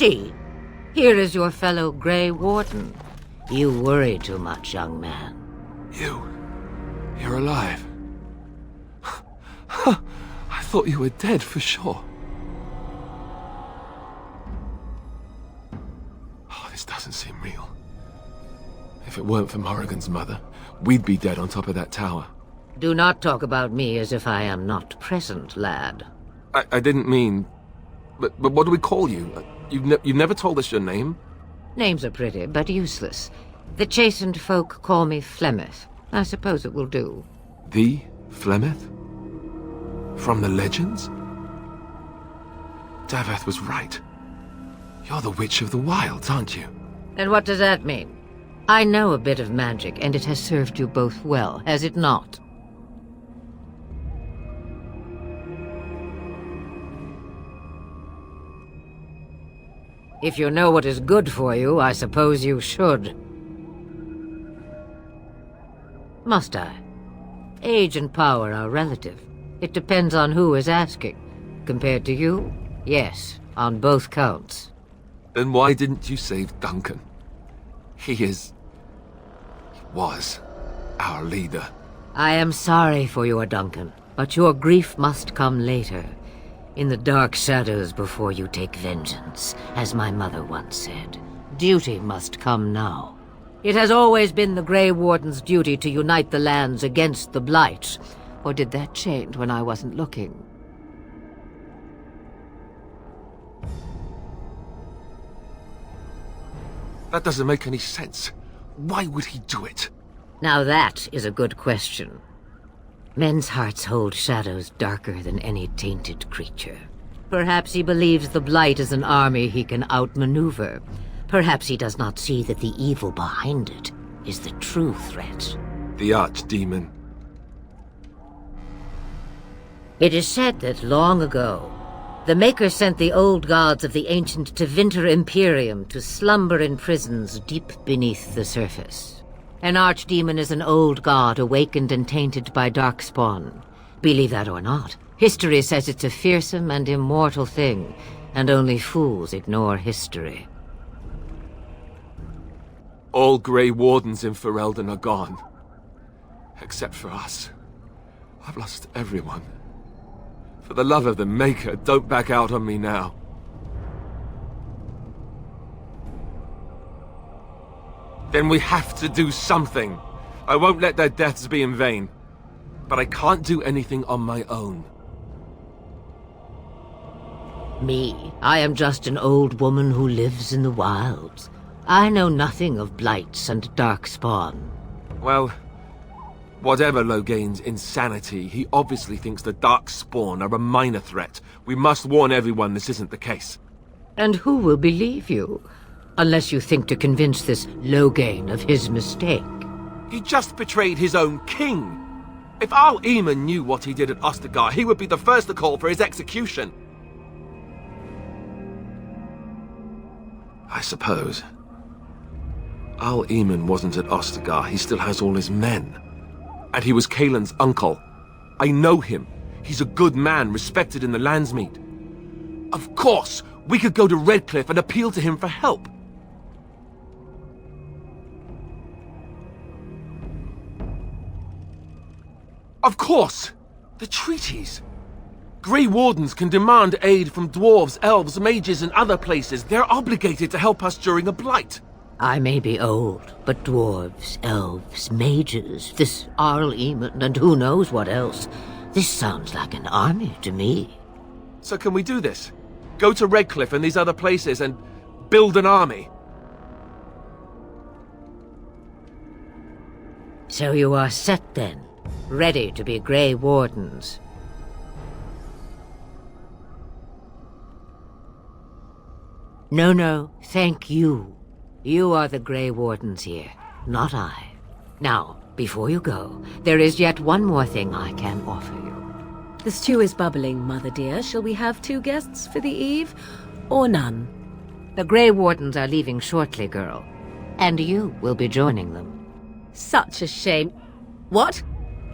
See, here is your fellow Grey Warden. You worry too much, young man. You're alive. I thought you were dead for sure. Oh, this doesn't seem real. If it weren't for Morrigan's mother, we'd be dead on top of that tower. Do not talk about me as if I am not present, lad. I didn't mean... But what do we call you? You've never told us your name? Names are pretty, but useless. The chastened folk call me Flemeth. I suppose it will do. The Flemeth? From the legends? Daveth was right. You're the Witch of the Wilds, aren't you? And what does that mean? I know a bit of magic, and it has served you both well, has it not? If you know what is good for you, I suppose you should. Must I? Age and power are relative. It depends on who is asking. Compared to you, yes, on both counts. Then why didn't you save Duncan? He was our leader. I am sorry for your Duncan, but your grief must come later. In the dark shadows before you take vengeance, as my mother once said. Duty must come now. It has always been the Grey Warden's duty to unite the lands against the Blight. Or did that change when I wasn't looking? That doesn't make any sense. Why would he do it? Now that is a good question. Men's hearts hold shadows darker than any tainted creature. Perhaps he believes the Blight is an army he can outmaneuver. Perhaps he does not see that the evil behind it is the true threat. The Archdemon. It is said that long ago, the Maker sent the old gods of the ancient Tevinter Imperium to slumber in prisons deep beneath the surface. An archdemon is an old god awakened and tainted by darkspawn. Believe that or not, history says it's a fearsome and immortal thing, and only fools ignore history. All Grey Wardens in Ferelden are gone. Except for us. I've lost everyone. For the love of the Maker, don't back out on me now. Then we have to do something. I won't let their deaths be in vain. But I can't do anything on my own. Me? I am just an old woman who lives in the wilds. I know nothing of blights and darkspawn. Well, whatever Loghain's insanity, he obviously thinks the Darkspawn are a minor threat. We must warn everyone this isn't the case. And who will believe you? Unless you think to convince this Loghain of his mistake. He just betrayed his own king. If Al Eamon knew what he did at Ostagar, he would be the first to call for his execution. I suppose. Al Eamon wasn't at Ostagar. He still has all his men. And he was Kaelin's uncle. I know him. He's a good man, respected in the Landsmeet. Of course, we could go to Redcliffe and appeal to him for help. Of course! The treaties! Grey Wardens can demand aid from dwarves, elves, mages, and other places. They're obligated to help us during a blight. I may be old, but dwarves, elves, mages, this Arl Eamon, and who knows what else. This sounds like an army to me. So can we do this? Go to Redcliffe and these other places and build an army? So you are set then? Ready to be Grey Wardens? No, thank you. You are the Grey Wardens here, not I. Now, before you go, there is yet one more thing I can offer you. The stew is bubbling, Mother dear. Shall we have 2 guests for the eve, or none? The Grey Wardens are leaving shortly, girl. And you will be joining them. Such a shame. What?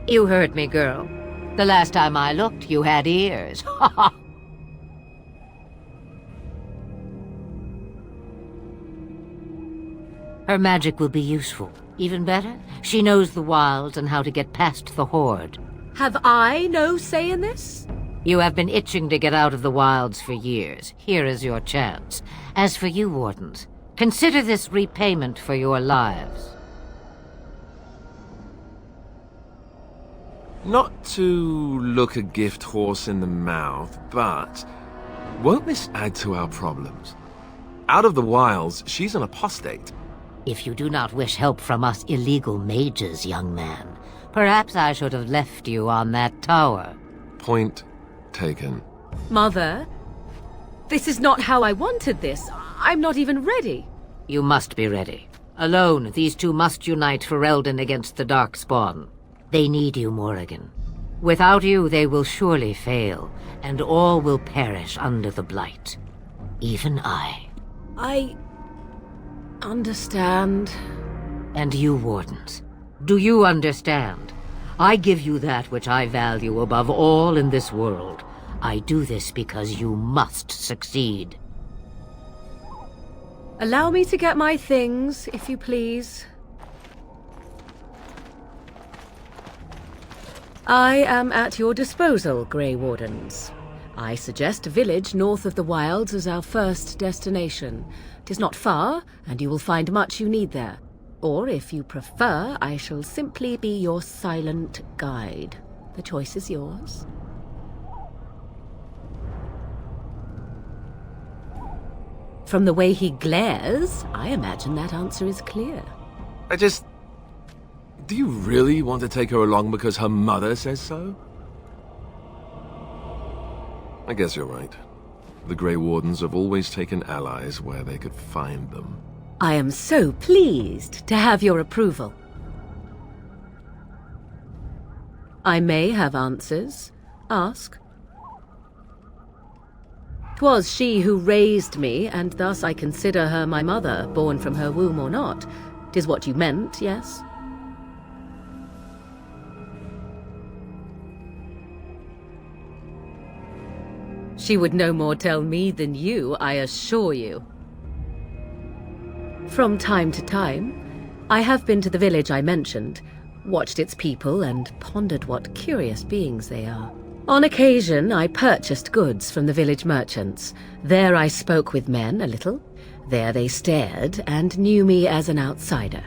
You heard me, girl. The last time I looked, you had ears. Ha ha! Her magic will be useful. Even better, she knows the wilds and how to get past the Horde. Have I no say in this? You have been itching to get out of the wilds for years. Here is your chance. As for you, Wardens, consider this repayment for your lives. Not to look a gift horse in the mouth, but won't this add to our problems? Out of the wilds, she's an apostate. If you do not wish help from us illegal mages, young man, perhaps I should have left you on that tower. Point taken. Mother, this is not how I wanted this. I'm not even ready. You must be ready. Alone, these two must unite for Eldon against the Darkspawn. They need you, Morrigan. Without you, they will surely fail, and all will perish under the Blight. Even I. I understand. And you, Wardens, do you understand? I give you that which I value above all in this world. I do this because you must succeed. Allow me to get my things, if you please. I am at your disposal, Grey Wardens. I suggest a village north of the wilds as our first destination. 'Tis not far, and you will find much you need there. Or, if you prefer, I shall simply be your silent guide. The choice is yours. From the way he glares, I imagine that answer is clear. Do you really want to take her along because her mother says so? I guess you're right. The Grey Wardens have always taken allies where they could find them. I am so pleased to have your approval. I may have answers. Ask. 'Twas she who raised me, and thus I consider her my mother, born from her womb or not. 'Tis what you meant, yes? She would no more tell me than you, I assure you. From time to time, I have been to the village I mentioned, watched its people, and pondered what curious beings they are. On occasion, I purchased goods from the village merchants. There I spoke with men a little. There they stared and knew me as an outsider.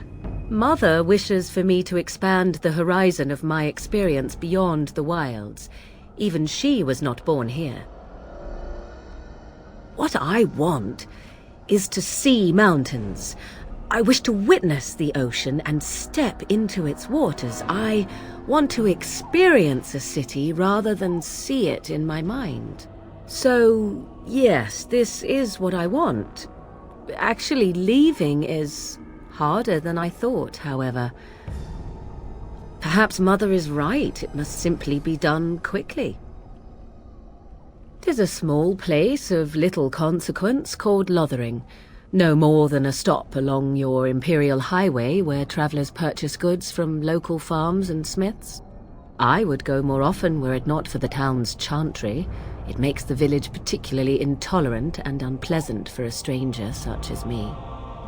Mother wishes for me to expand the horizon of my experience beyond the wilds. Even she was not born here. What I want is to see mountains. I wish to witness the ocean and step into its waters. I want to experience a city rather than see it in my mind. So, yes, this is what I want. Actually, leaving is harder than I thought, however. Perhaps Mother is right. It must simply be done quickly. 'Tis a small place of little consequence called Lothering. No more than a stop along your Imperial Highway where travellers purchase goods from local farms and smiths. I would go more often were it not for the town's chantry. It makes the village particularly intolerant and unpleasant for a stranger such as me.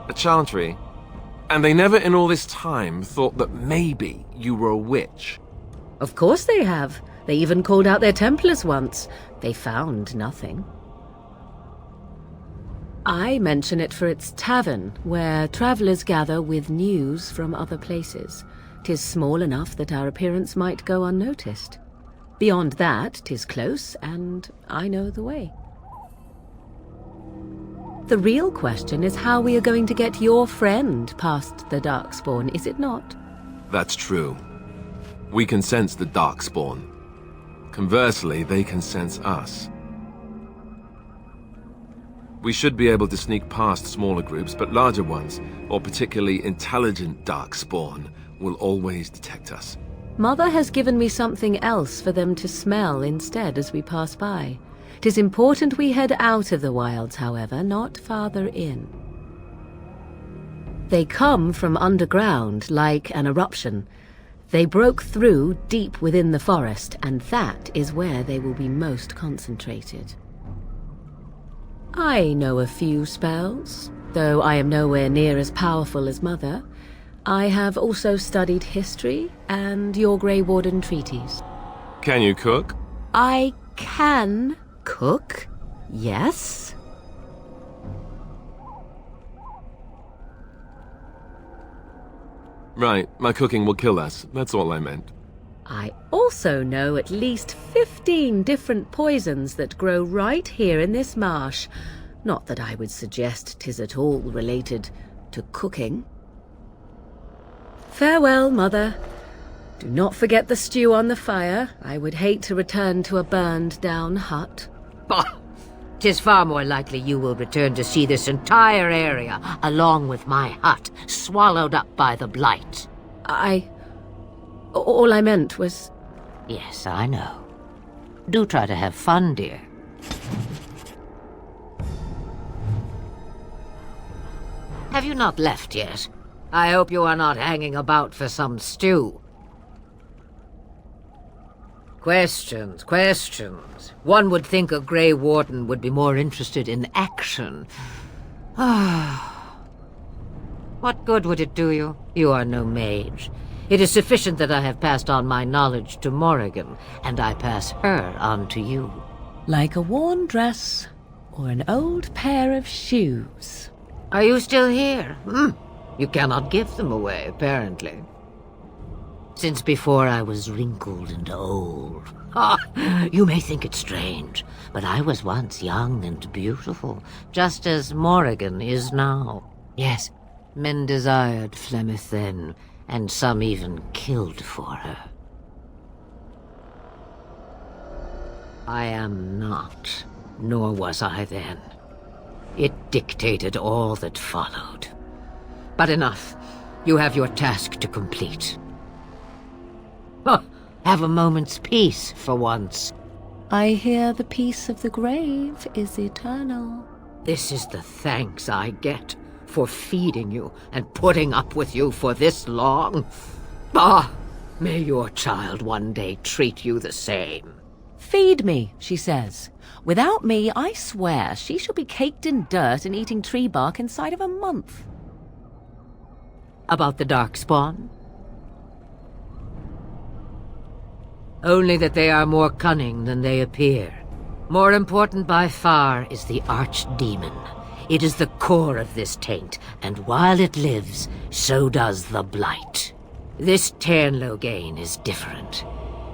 A chantry? And they never in all this time thought that maybe you were a witch? Of course they have. They even called out their Templars once. They found nothing. I mention it for its tavern, where travellers gather with news from other places. 'Tis small enough that our appearance might go unnoticed. Beyond that, 'tis close, and I know the way. The real question is how we are going to get your friend past the Darkspawn, is it not? That's true. We can sense the Darkspawn. Conversely, they can sense us. We should be able to sneak past smaller groups, but larger ones, or particularly intelligent Darkspawn, will always detect us. Mother has given me something else for them to smell instead as we pass by. 'Tis important we head out of the wilds, however, not farther in. They come from underground, like an eruption. They broke through deep within the forest, and that is where they will be most concentrated. I know a few spells. Though I am nowhere near as powerful as Mother, I have also studied history and your Grey Warden treaties. Can you cook? I can cook, yes. Right, my cooking will kill us. That's all I meant. I also know at least 15 different poisons that grow right here in this marsh. Not that I would suggest 'tis at all related to cooking. Farewell, Mother. Do not forget the stew on the fire. I would hate to return to a burned-down hut. Bah! 'Tis far more likely you will return to see this entire area, along with my hut, swallowed up by the blight. All I meant was... Yes, I know. Do try to have fun, dear. Have you not left yet? I hope you are not hanging about for some stew. Questions, questions. One would think a Grey Warden would be more interested in action. What good would it do you? You are no mage. It is sufficient that I have passed on my knowledge to Morrigan, and I pass her on to you. Like a worn dress or an old pair of shoes. Are you still here? You cannot give them away, apparently. Since before I was wrinkled and old. You may think it strange, but I was once young and beautiful, just as Morrigan is now. Yes, men desired Flemeth then, and some even killed for her. I am not, nor was I then. It dictated all that followed. But enough. You have your task to complete. Have a moment's peace for once. I hear the peace of the grave is eternal. This is the thanks I get for feeding you and putting up with you for this long. May your child one day treat you the same. Feed me, she says. Without me, I swear she shall be caked in dirt and eating tree bark inside of a month. About the Darkspawn? Only that they are more cunning than they appear. More important by far is the Archdemon. It is the core of this taint, and while it lives, so does the Blight. This Tairn Loghain is different.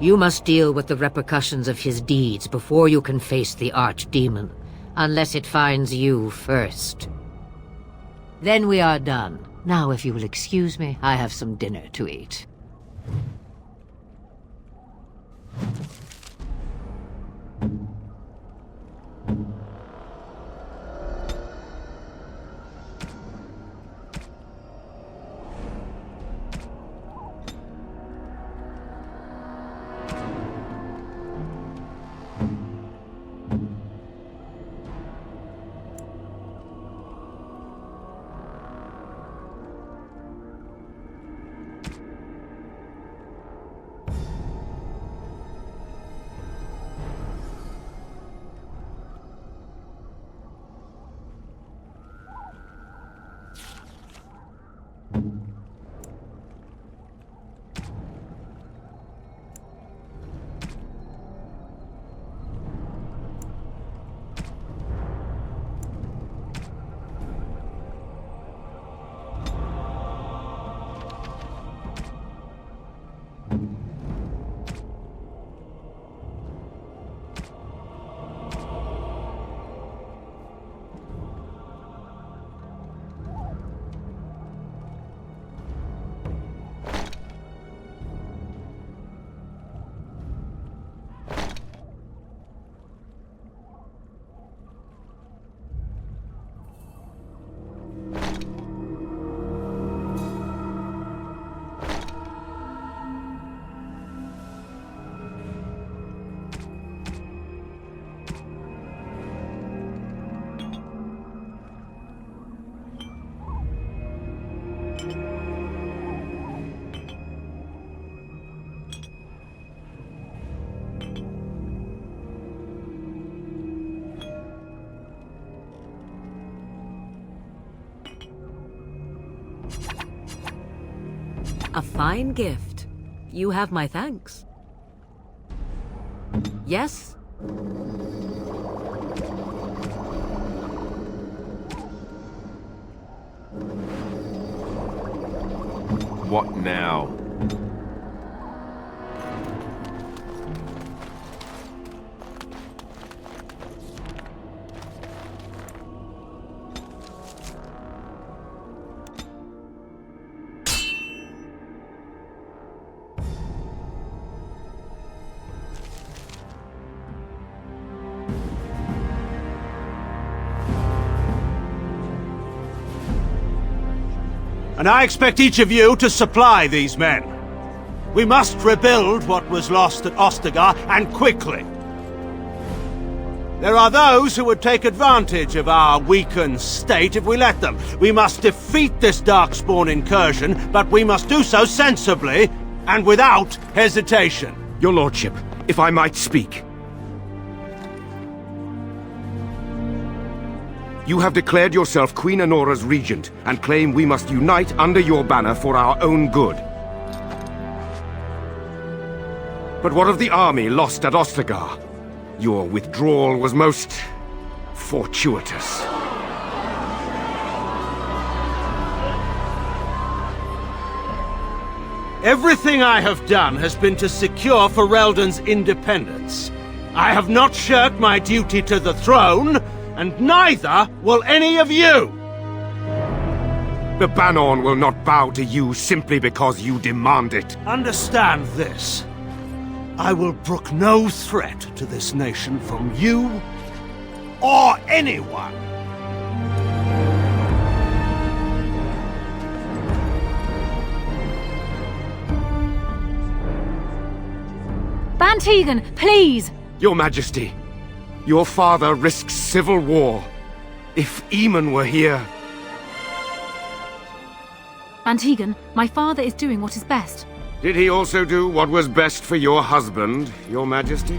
You must deal with the repercussions of his deeds before you can face the Archdemon, unless it finds you first. Then we are done. Now, if you will excuse me, I have some dinner to eat. A fine gift. You have my thanks. Yes? What now? And I expect each of you to supply these men. We must rebuild what was lost at Ostagar, and quickly. There are those who would take advantage of our weakened state if we let them. We must defeat this Darkspawn incursion, but we must do so sensibly and without hesitation. Your lordship, if I might speak. You have declared yourself Queen Honora's regent, and claim we must unite under your banner for our own good. But what of the army lost at Ostagar? Your withdrawal was most fortuitous. Everything I have done has been to secure Ferelden's independence. I have not shirked my duty to the throne, and neither will any of you! The Banon will not bow to you simply because you demand it. Understand this. I will brook no threat to this nation from you or anyone. Bantegan, please! Your Majesty, your father risks civil war. If Eamon were here... Bantegan, my father is doing what is best. Did he also do what was best for your husband, Your Majesty?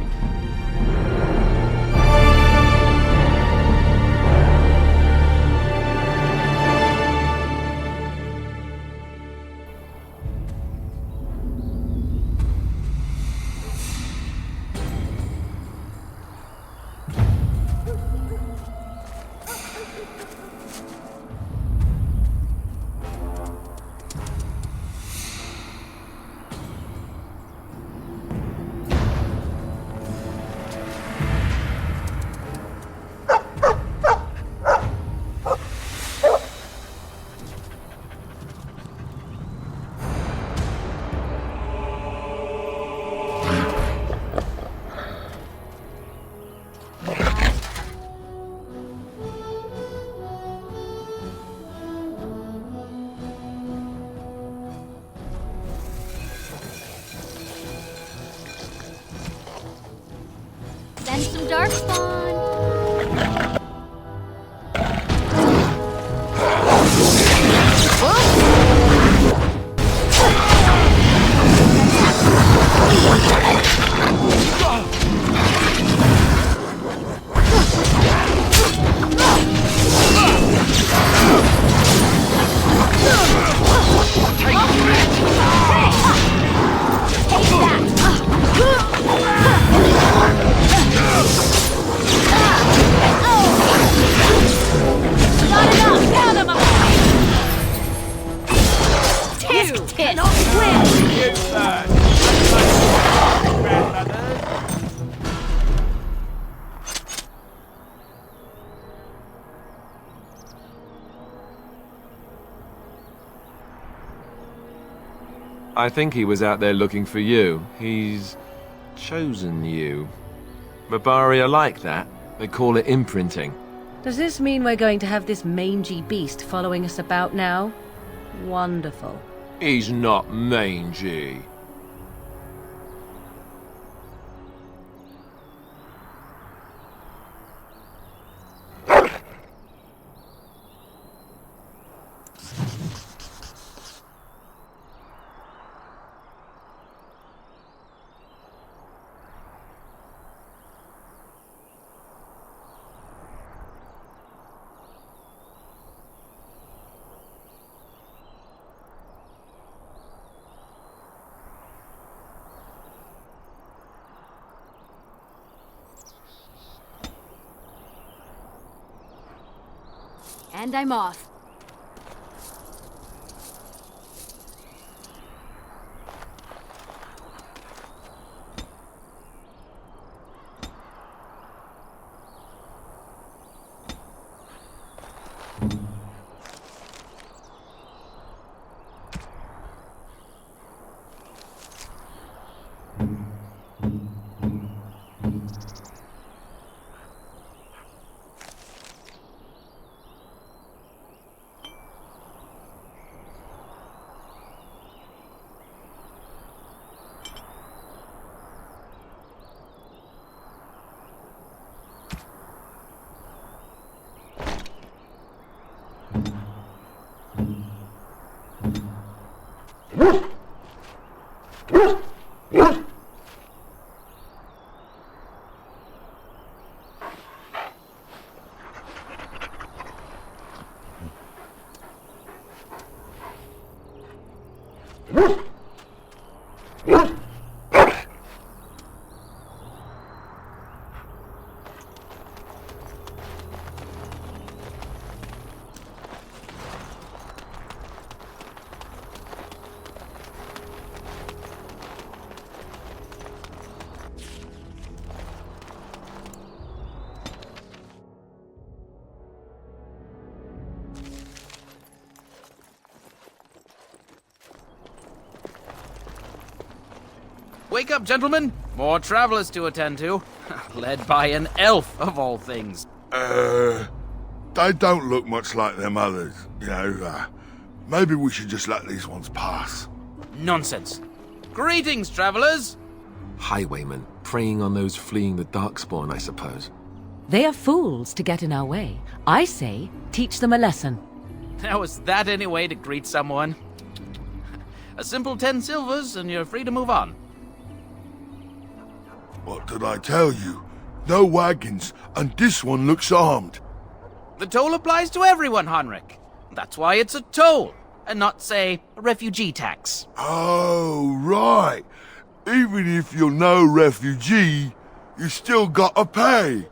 Send some Darkspawn! I think he was out there looking for you. He's chosen you. Mabari are like that. They call it imprinting. Does this mean we're going to have this mangy beast following us about now? Wonderful. He's not mangy. And I'm off. Wake up, gentlemen! More travelers to attend to. Led by an elf, of all things. They don't look much like them others, you know. Maybe we should just let these ones pass. Nonsense. Greetings, travelers! Highwaymen, preying on those fleeing the Darkspawn, I suppose. They are fools to get in our way. I say, teach them a lesson. Now, is that any way to greet someone? A simple 10 silvers, and you're free to move on. What did I tell you? No wagons, and this one looks armed. The toll applies to everyone, Heinrich. That's why it's a toll, and not, say, a refugee tax. Oh, right. Even if you're no refugee, you still gotta pay.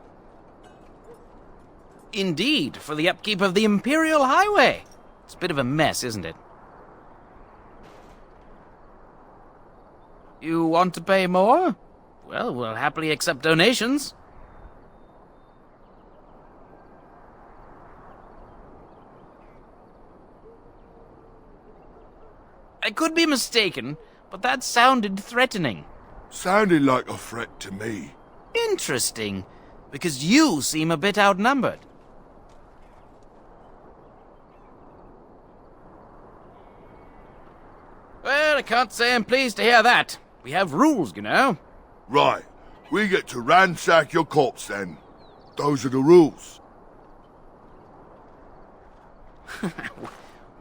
Indeed, for the upkeep of the Imperial Highway. It's a bit of a mess, isn't it? You want to pay more? Well, we'll happily accept donations. I could be mistaken, but that sounded threatening. Sounded like a threat to me. Interesting, because you seem a bit outnumbered. Well, I can't say I'm pleased to hear that. We have rules, you know. Right. We get to ransack your corpse then. Those are the rules.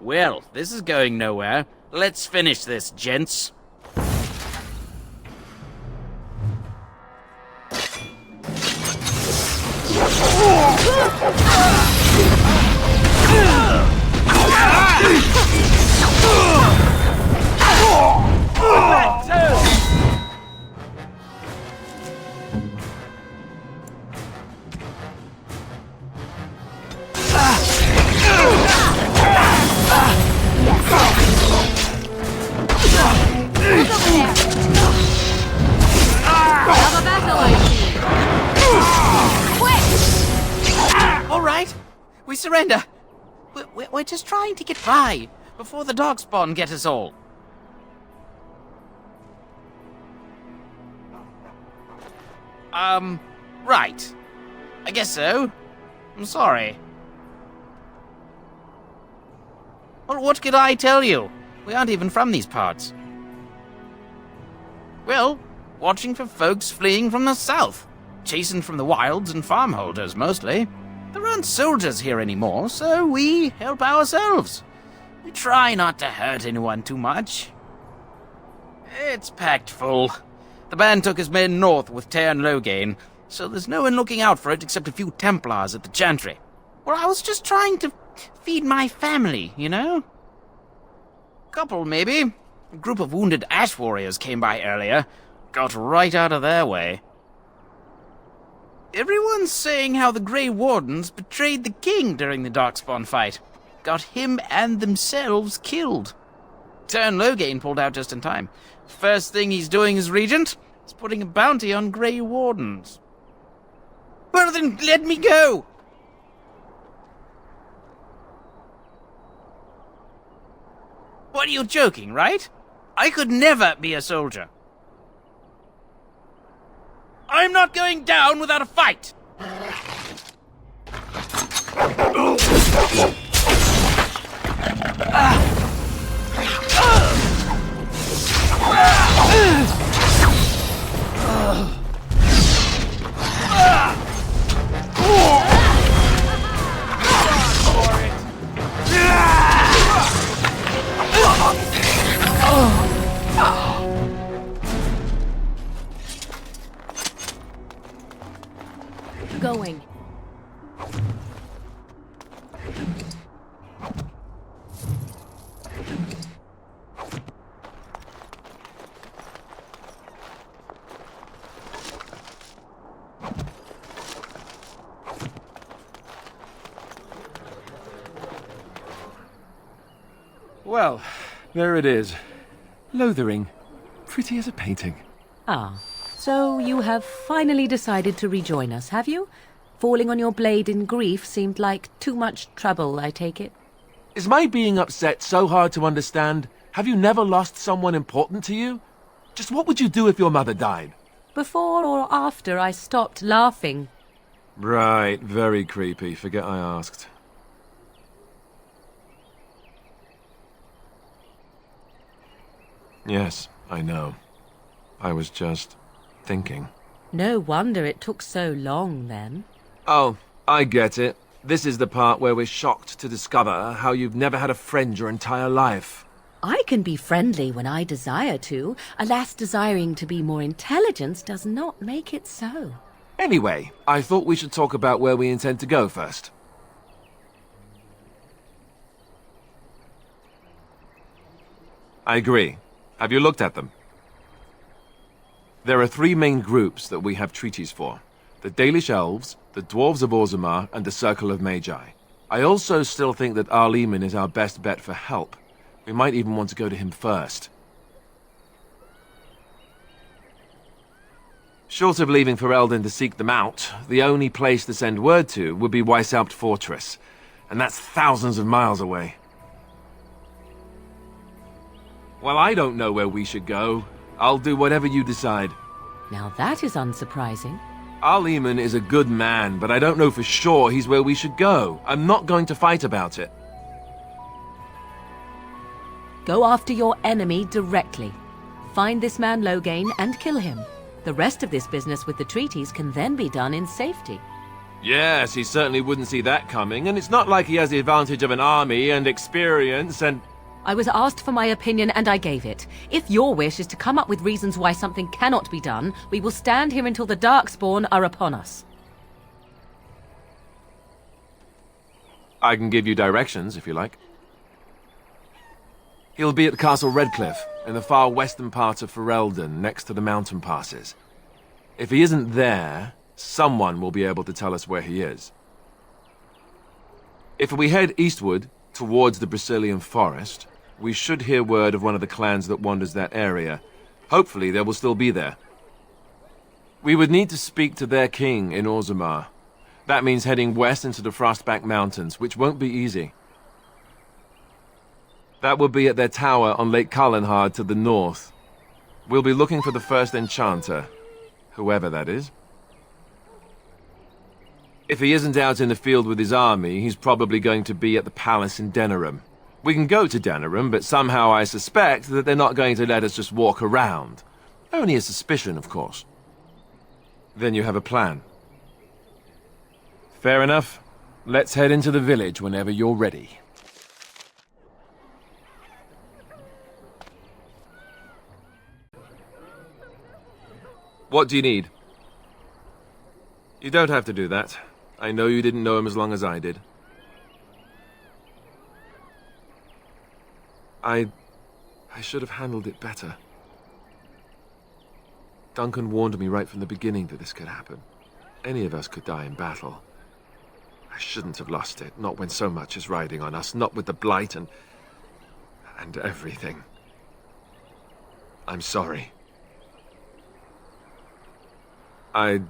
Well, this is going nowhere. Let's finish this, gents. All right, we surrender. We're just trying to get by before the Darkspawn get us all. Right. I guess so. I'm sorry. Well, what could I tell you? We aren't even from these parts. Well, watching for folks fleeing from the south. Chasing from the wilds and farmholders, mostly. There aren't soldiers here anymore, so we help ourselves. We try not to hurt anyone too much. It's packed full. The band took his men north with Tear and Loghain, so there's no one looking out for it except a few Templars at the Chantry. Well, I was just trying to feed my family, you know? Couple, maybe. A group of wounded ash warriors came by earlier. Got right out of their way. Everyone's saying how the Grey Wardens betrayed the king during the Darkspawn fight. Got him and themselves killed. Tern Loghain pulled out just in time. First thing he's doing as regent is putting a bounty on Grey Wardens. Well then, let me go! What, are you joking, right? I could never be a soldier. I'm not going down without a fight! Going. Well, there it is. Lothering. Pretty as a painting. Ah, so you have finally decided to rejoin us, have you? Falling on your blade in grief seemed like too much trouble, I take it. Is my being upset so hard to understand? Have you never lost someone important to you? Just what would you do if your mother died? Before or after I stopped laughing. Right, very creepy. Forget I asked. Yes, I know. I was just thinking. No wonder it took so long, then. Oh, I get it. This is the part where we're shocked to discover how you've never had a friend your entire life. I can be friendly when I desire to. Alas, desiring to be more intelligent does not make it so. Anyway, I thought we should talk about where we intend to go first. I agree. Have you looked at them? There are three main groups that we have treaties for. The Dalish Elves, the Dwarves of Orzammar, and the Circle of Magi. I also still think that Eamon is our best bet for help. We might even want to go to him first. Short of leaving Ferelden to seek them out, the only place to send word to would be Weishaupt Fortress. And that's thousands of miles away. Well, I don't know where we should go. I'll do whatever you decide. Now that is unsurprising. Eamon is a good man, but I don't know for sure he's where we should go. I'm not going to fight about it. Go after your enemy directly. Find this man Loghain and kill him. The rest of this business with the treaties can then be done in safety. Yes, he certainly wouldn't see that coming, and it's not like he has the advantage of an army and experience and... I was asked for my opinion and I gave it. If your wish is to come up with reasons why something cannot be done, we will stand here until the Darkspawn are upon us. I can give you directions, if you like. He'll be at Castle Redcliffe, in the far western part of Ferelden, next to the mountain passes. If he isn't there, someone will be able to tell us where he is. If we head eastward, towards the Brisilian forest, we should hear word of one of the clans that wanders that area. Hopefully they will still be there. We would need to speak to their king in Orzammar. That means heading west into the Frostback Mountains, which won't be easy. That will be at their tower on Lake Carlenhard to the north. We'll be looking for the first enchanter, whoever that is. If he isn't out in the field with his army, he's probably going to be at the palace in Denerim. We can go to Denerim, but somehow I suspect that they're not going to let us just walk around. Only a suspicion, of course. Then you have a plan. Fair enough. Let's head into the village whenever you're ready. What do you need? You don't have to do that. I know you didn't know him as long as I did. I should have handled it better. Duncan warned me right from the beginning that this could happen. Any of us could die in battle. I shouldn't have lost it, not when so much is riding on us, not with the Blight and everything. I'm sorry. I'd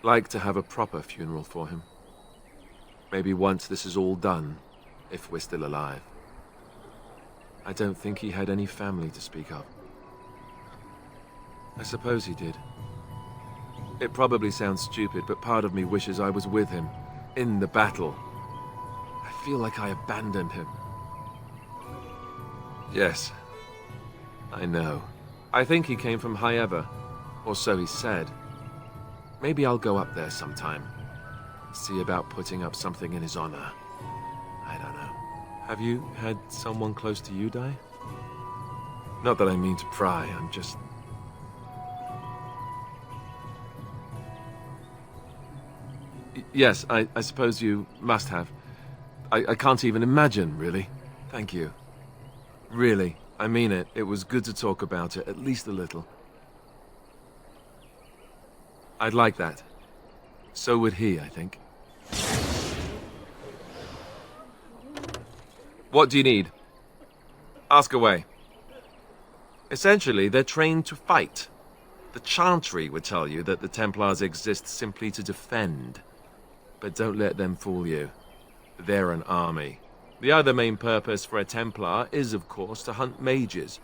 like to have a proper funeral for him. Maybe once this is all done, if we're still alive. I don't think he had any family to speak of. I suppose he did. It probably sounds stupid, but part of me wishes I was with him, in the battle. I feel like I abandoned him. Yes, I know. I think he came from High Ever, or so he said. Maybe I'll go up there sometime. See about putting up something in his honor. I don't know. Have you had someone close to you die? Not that I mean to pry, I'm just... Yes, I suppose you must have. I can't even imagine, really. Thank you. Really, I mean it. It was good to talk about it, at least a little. I'd like that. So would he, I think. What do you need? Ask away. Essentially, they're trained to fight. The Chantry would tell you that the Templars exist simply to defend. But don't let them fool you. They're an army. The other main purpose for a Templar is, of course, to hunt mages.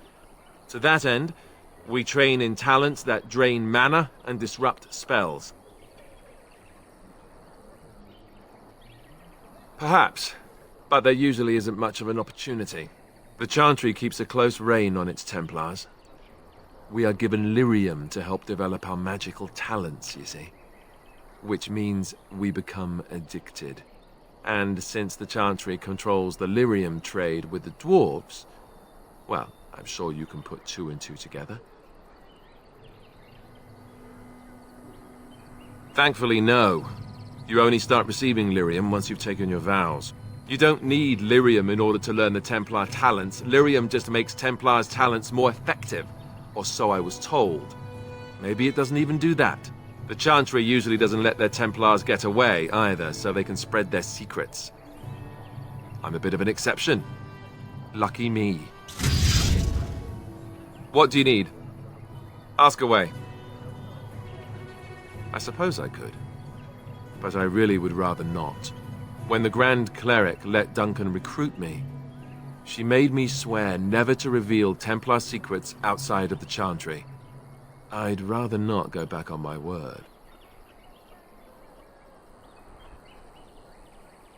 To that end, we train in talents that drain mana and disrupt spells. Perhaps, but there usually isn't much of an opportunity. The Chantry keeps a close rein on its Templars. We are given lyrium to help develop our magical talents, you see. Which means we become addicted. And since the Chantry controls the lyrium trade with the dwarves, well, I'm sure you can put two and two together. Thankfully, no. You only start receiving lyrium once you've taken your vows. You don't need lyrium in order to learn the Templar talents. Lyrium just makes Templars' talents more effective, or so I was told. Maybe it doesn't even do that. The Chantry usually doesn't let their Templars get away either, so they can spread their secrets. I'm a bit of an exception. Lucky me. What do you need? Ask away. I suppose I could, but I really would rather not. When the Grand Cleric let Duncan recruit me, she made me swear never to reveal Templar secrets outside of the Chantry. I'd rather not go back on my word.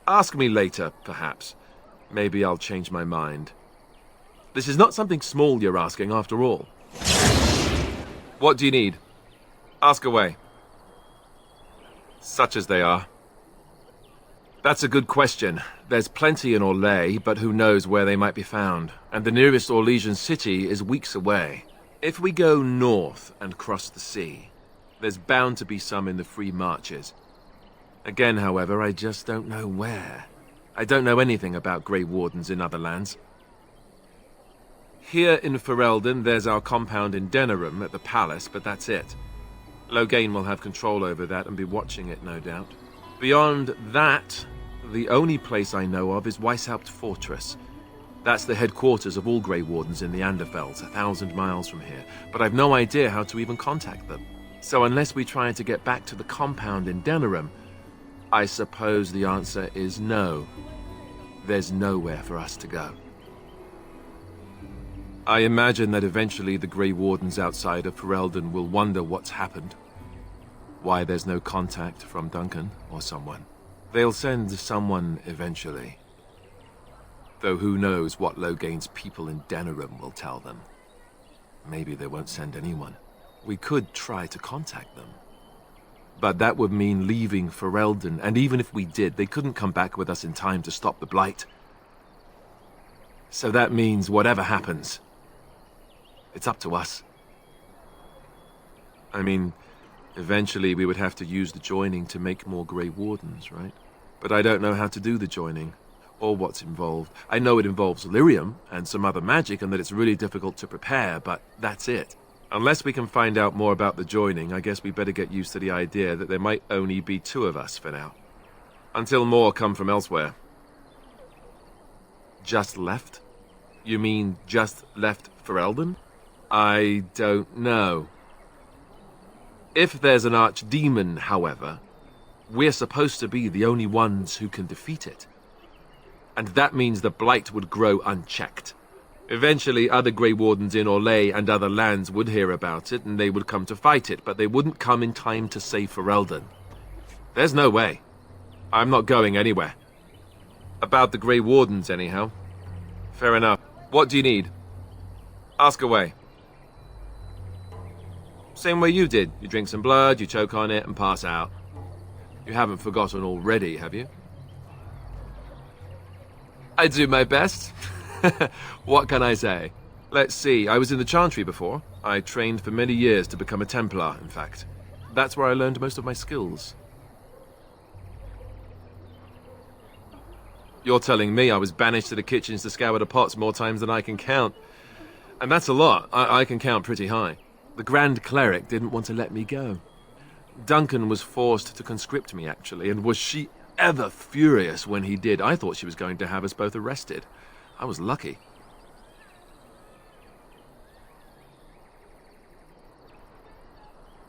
Ask me later, perhaps. Maybe I'll change my mind. This is not something small you're asking, after all. What do you need? Ask away. Such as they are. That's a good question. There's plenty in Orlais, but who knows where they might be found. And the nearest Orlesian city is weeks away. If we go north and cross the sea, there's bound to be some in the Free Marches. Again, however, I just don't know where. I don't know anything about Grey Wardens in other lands. Here in Ferelden, there's our compound in Denerim at the palace, but that's it. Loghain will have control over that and be watching it, no doubt. Beyond that, the only place I know of is Weishaupt Fortress. That's the headquarters of all Grey Wardens in the Anderfells, 1,000 miles from here, but I've no idea how to even contact them. So unless we try to get back to the compound in Denerim, I suppose the answer is no. There's nowhere for us to go. I imagine that eventually the Grey Wardens outside of Ferelden will wonder what's happened. Why there's no contact from Duncan or someone. They'll send someone eventually. Though who knows what Loghain's people in Denerim will tell them. Maybe they won't send anyone. We could try to contact them. But that would mean leaving Ferelden, and even if we did, they couldn't come back with us in time to stop the Blight. So that means whatever happens, it's up to us. I mean, eventually we would have to use the joining to make more Grey Wardens, right? But I don't know how to do the joining, or what's involved. I know it involves lyrium and some other magic, and that it's really difficult to prepare, but that's it. Unless we can find out more about the joining, I guess we better get used to the idea that there might only be 2 of us for now. Until more come from elsewhere. Just left? You mean just left for Eldon? I don't know. If there's an archdemon, however, we're supposed to be the only ones who can defeat it. And that means the blight would grow unchecked. Eventually, other Grey Wardens in Orlais and other lands would hear about it, and they would come to fight it, but they wouldn't come in time to save Ferelden. There's no way. I'm not going anywhere. About the Grey Wardens, anyhow. Fair enough. What do you need? Ask away. Same way you did. You drink some blood, you choke on it, and pass out. You haven't forgotten already, have you? I do my best. What can I say? Let's see, I was in the Chantry before. I trained for many years to become a Templar, in fact. That's where I learned most of my skills. You're telling me I was banished to the kitchens to scour the pots more times than I can count. And that's a lot. I can count pretty high. The Grand Cleric didn't want to let me go. Duncan was forced to conscript me, actually, and was she ever furious when he did. I thought she was going to have us both arrested. I was lucky.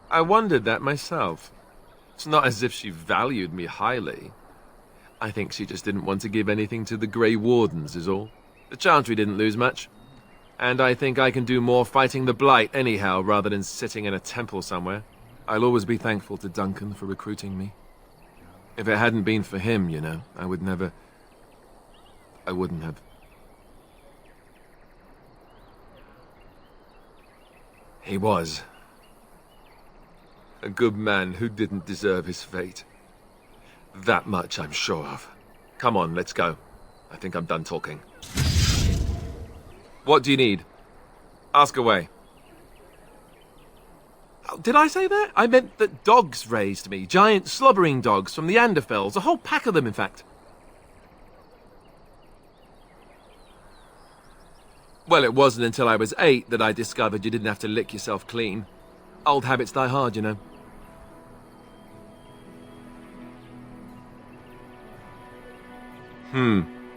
I wondered that myself. It's not as if she valued me highly. I think she just didn't want to give anything to the Grey Wardens, is all. The Chantry didn't lose much. And I think I can do more fighting the Blight anyhow, rather than sitting in a temple somewhere. I'll always be thankful to Duncan for recruiting me. If it hadn't been for him, you know, I wouldn't have. He was a good man who didn't deserve his fate. That much I'm sure of. Come on, let's go. I think I'm done talking. What do you need? Ask away. Oh, did I say that? I meant that dogs raised me. Giant slobbering dogs from the Anderfells. A whole pack of them, in fact. Well, it wasn't until I was 8 that I discovered you didn't have to lick yourself clean. Old habits die hard, you know.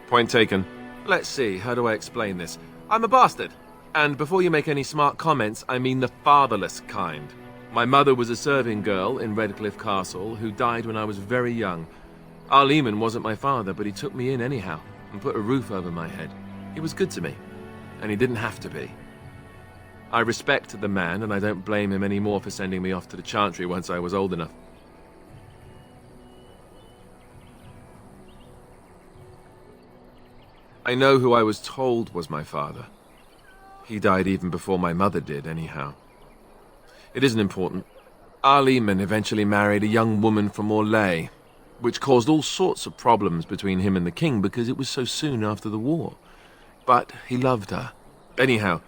Point taken. Let's see, how do I explain this? I'm a bastard. And before you make any smart comments, I mean the fatherless kind. My mother was a serving girl in Redcliffe Castle who died when I was very young. Our Lehman wasn't my father, but he took me in anyhow and put a roof over my head. He was good to me, and he didn't have to be. I respect the man, and I don't blame him anymore for sending me off to the Chantry once I was old enough. I know who I was told was my father. He died even before my mother did, anyhow. It isn't important. Our Lehman eventually married a young woman from Orlais, which caused all sorts of problems between him and the king because it was so soon after the war. But he loved her. Anyhow,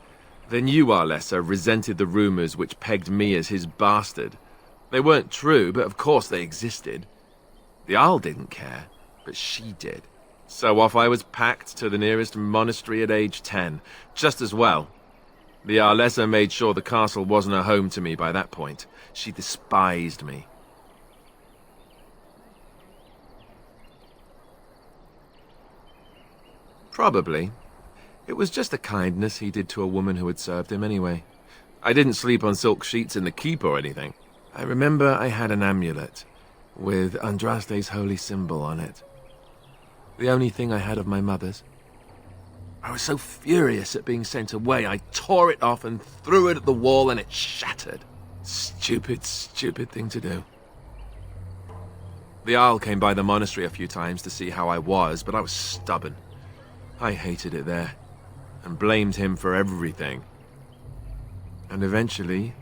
the new Arlessa resented the rumors which pegged me as his bastard. They weren't true, but of course they existed. The Arl didn't care, but she did. So off I was packed to the nearest monastery at age 10, just as well. The Arlessa made sure the castle wasn't a home to me by that point. She despised me. Probably. It was just a kindness he did to a woman who had served him anyway. I didn't sleep on silk sheets in the keep or anything. I remember I had an amulet with Andraste's holy symbol on it. The only thing I had of my mother's. I was so furious at being sent away, I tore it off and threw it at the wall and it shattered. Stupid, stupid thing to do. The Arl came by the monastery a few times to see how I was, but I was stubborn. I hated it there, and blamed him for everything. And eventually,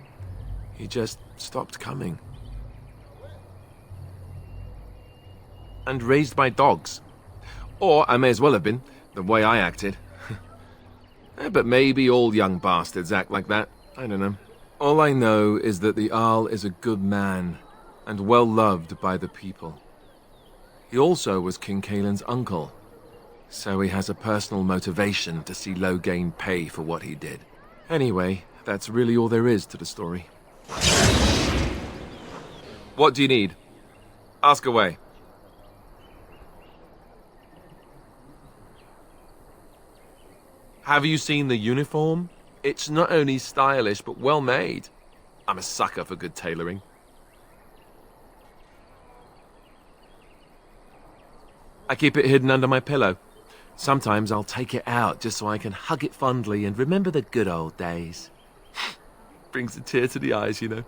he just stopped coming. And raised my dogs. Or I may as well have been, the way I acted. But maybe all young bastards act like that. I don't know. All I know is that the Arl is a good man, and well loved by the people. He also was King Caelan's uncle, so he has a personal motivation to see Loghain pay for what he did. Anyway, That's really all there is to the story. What do you need? Ask away. Have you seen the uniform? It's not only stylish, but well made. I'm a sucker for good tailoring. I keep it hidden under my pillow. Sometimes I'll take it out just so I can hug it fondly and remember the good old days. Brings a tear to the eyes, you know.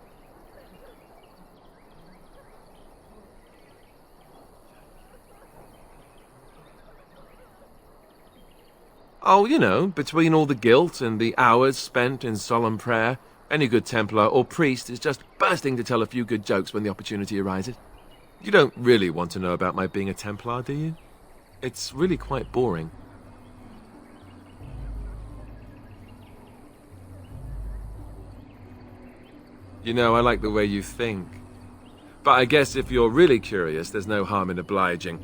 Oh, you know, between all the guilt and the hours spent in solemn prayer, any good Templar or priest is just bursting to tell a few good jokes when the opportunity arises. You don't really want to know about my being a Templar, do you? It's really quite boring. You know, I like the way you think. But I guess if you're really curious, there's no harm in obliging.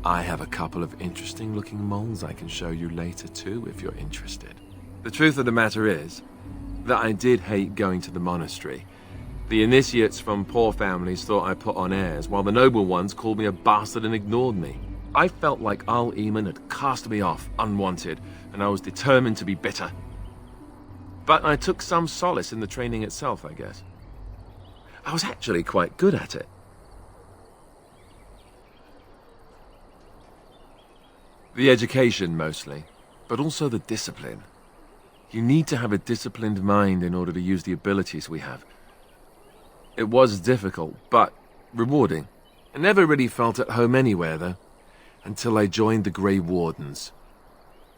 I have a couple of interesting-looking moles I can show you later, too, if you're interested. The truth of the matter is that I did hate going to the monastery. The initiates from poor families thought I put on airs, while the noble ones called me a bastard and ignored me. I felt like Al Eamon had cast me off, unwanted, and I was determined to be bitter. But I took some solace in the training itself, I guess. I was actually quite good at it. The education, mostly, but also the discipline. You need to have a disciplined mind in order to use the abilities we have. It was difficult, but rewarding. I never really felt at home anywhere, though, until I joined the Grey Wardens.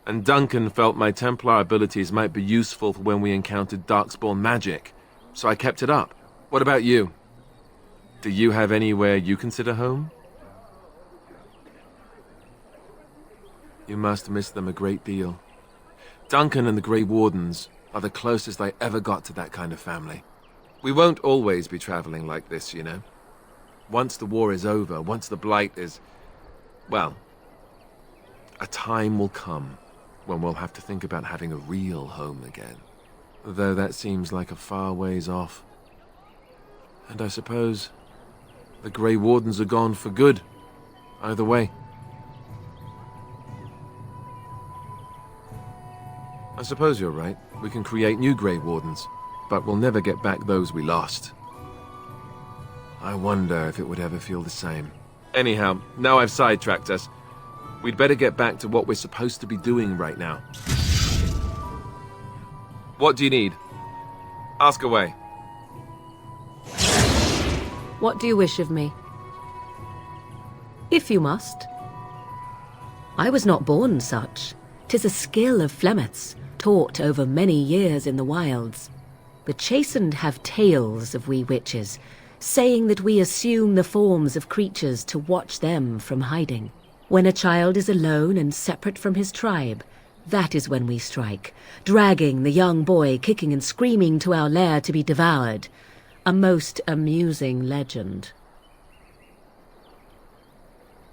And Duncan felt my Templar abilities might be useful for when we encountered Darkspawn magic, so I kept it up. What about you? Do you have anywhere you consider home? You must miss them a great deal. Duncan and the Grey Wardens are the closest I ever got to that kind of family. We won't always be traveling like this, you know. Once the war is over, once the Blight is... well, a time will come when we'll have to think about having a real home again. Though that seems like a far ways off. And I suppose the Grey Wardens are gone for good, either way. I suppose you're right. We can create new Grey Wardens, but we'll never get back those we lost. I wonder if it would ever feel the same. Anyhow, now I've sidetracked us. We'd better get back to what we're supposed to be doing right now. What do you need? Ask away. What do you wish of me? If you must. I was not born such. 'Tis a skill of Flemeth's, taught over many years in the wilds. The chastened have tales of we witches, saying that we assume the forms of creatures to watch them from hiding. When a child is alone and separate from his tribe, that is when we strike, dragging the young boy kicking and screaming to our lair to be devoured. A most amusing legend.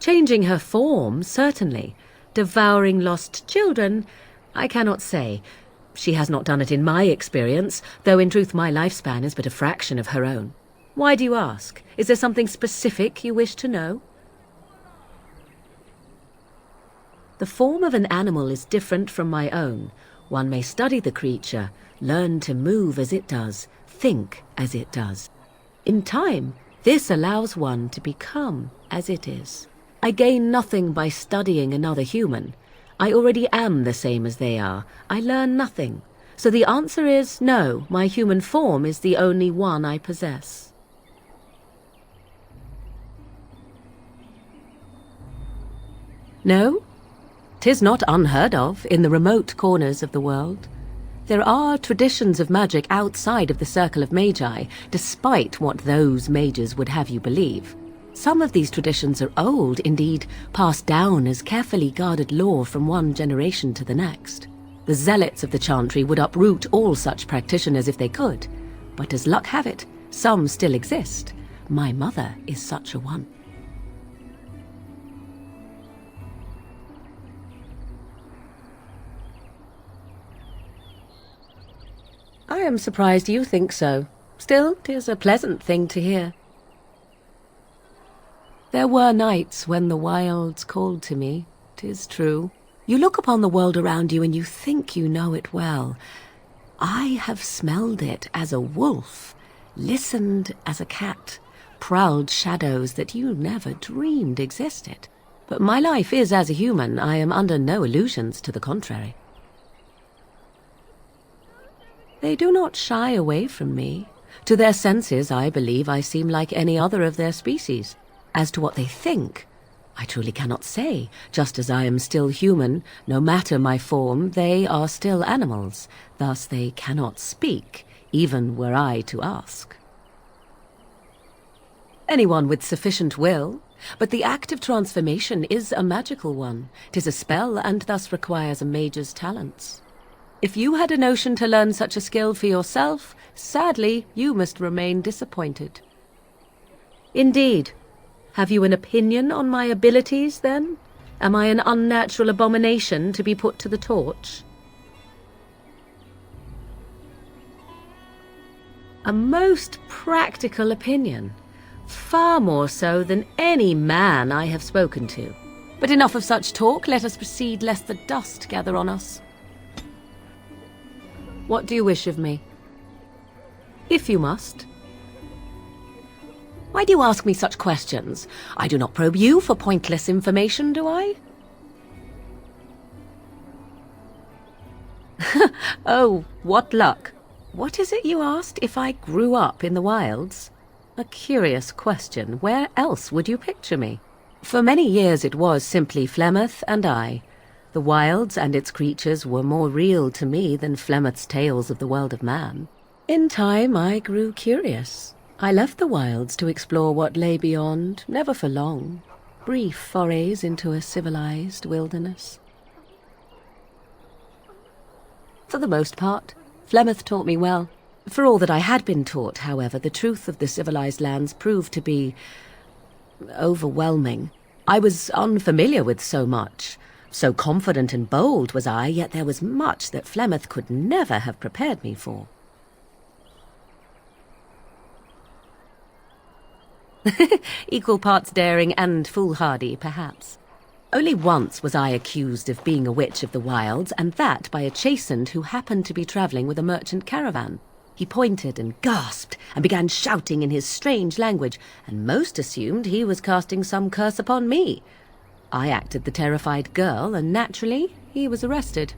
Changing her form, certainly. Devouring lost children, I cannot say. She has not done it in my experience, though in truth my lifespan is but a fraction of her own. Why do you ask? Is there something specific you wish to know? The form of an animal is different from my own. One may study the creature, learn to move as it does, think as it does. In time, this allows one to become as it is. I gain nothing by studying another human. I already am the same as they are. I learn nothing. So the answer is no, my human form is the only one I possess. No? 'Tis not unheard of in the remote corners of the world. There are traditions of magic outside of the circle of magi, despite what those mages would have you believe. Some of these traditions are old, indeed, passed down as carefully guarded lore from one generation to the next. The zealots of the chantry would uproot all such practitioners if they could, but as luck have it, some still exist. My mother is such a one. I am surprised you think so. Still, 'tis a pleasant thing to hear. There were nights when the wilds called to me, 'tis true. You look upon the world around you and you think you know it well. I have smelled it as a wolf, listened as a cat, prowled shadows that you never dreamed existed. But my life is as a human. I am under no illusions to the contrary. They do not shy away from me. To their senses, I believe I seem like any other of their species. As to what they think, I truly cannot say. Just as I am still human, no matter my form, they are still animals. Thus they cannot speak, even were I to ask. Anyone with sufficient will, but the act of transformation is a magical one. 'Tis a spell, and thus requires a mage's talents. If you had a notion to learn such a skill for yourself, sadly, you must remain disappointed. Indeed. Have you an opinion on my abilities, then? Am I an unnatural abomination to be put to the torch? A most practical opinion. Far more so than any man I have spoken to. But enough of such talk. Let us proceed, lest the dust gather on us. What do you wish of me? If you must. Why do you ask me such questions? I do not probe you for pointless information, do I? Oh, what luck. What is it you asked? If I grew up in the wilds? A curious question. Where else would you picture me? For many years it was simply Flemeth and I. The wilds and its creatures were more real to me than Flemeth's tales of the world of man. In time I grew curious. I left the wilds to explore what lay beyond, never for long. Brief forays into a civilized wilderness. For the most part, Flemeth taught me well. For all that I had been taught, however, the truth of the civilized lands proved to be overwhelming. I was unfamiliar with so much. So confident and bold was I, yet there was much that Flemeth could never have prepared me for. Equal parts daring and foolhardy, perhaps. Only once was I accused of being a witch of the wilds, and that by a chastened who happened to be travelling with a merchant caravan. He pointed and gasped and began shouting in his strange language, and most assumed he was casting some curse upon me. I acted the terrified girl, and naturally he was arrested.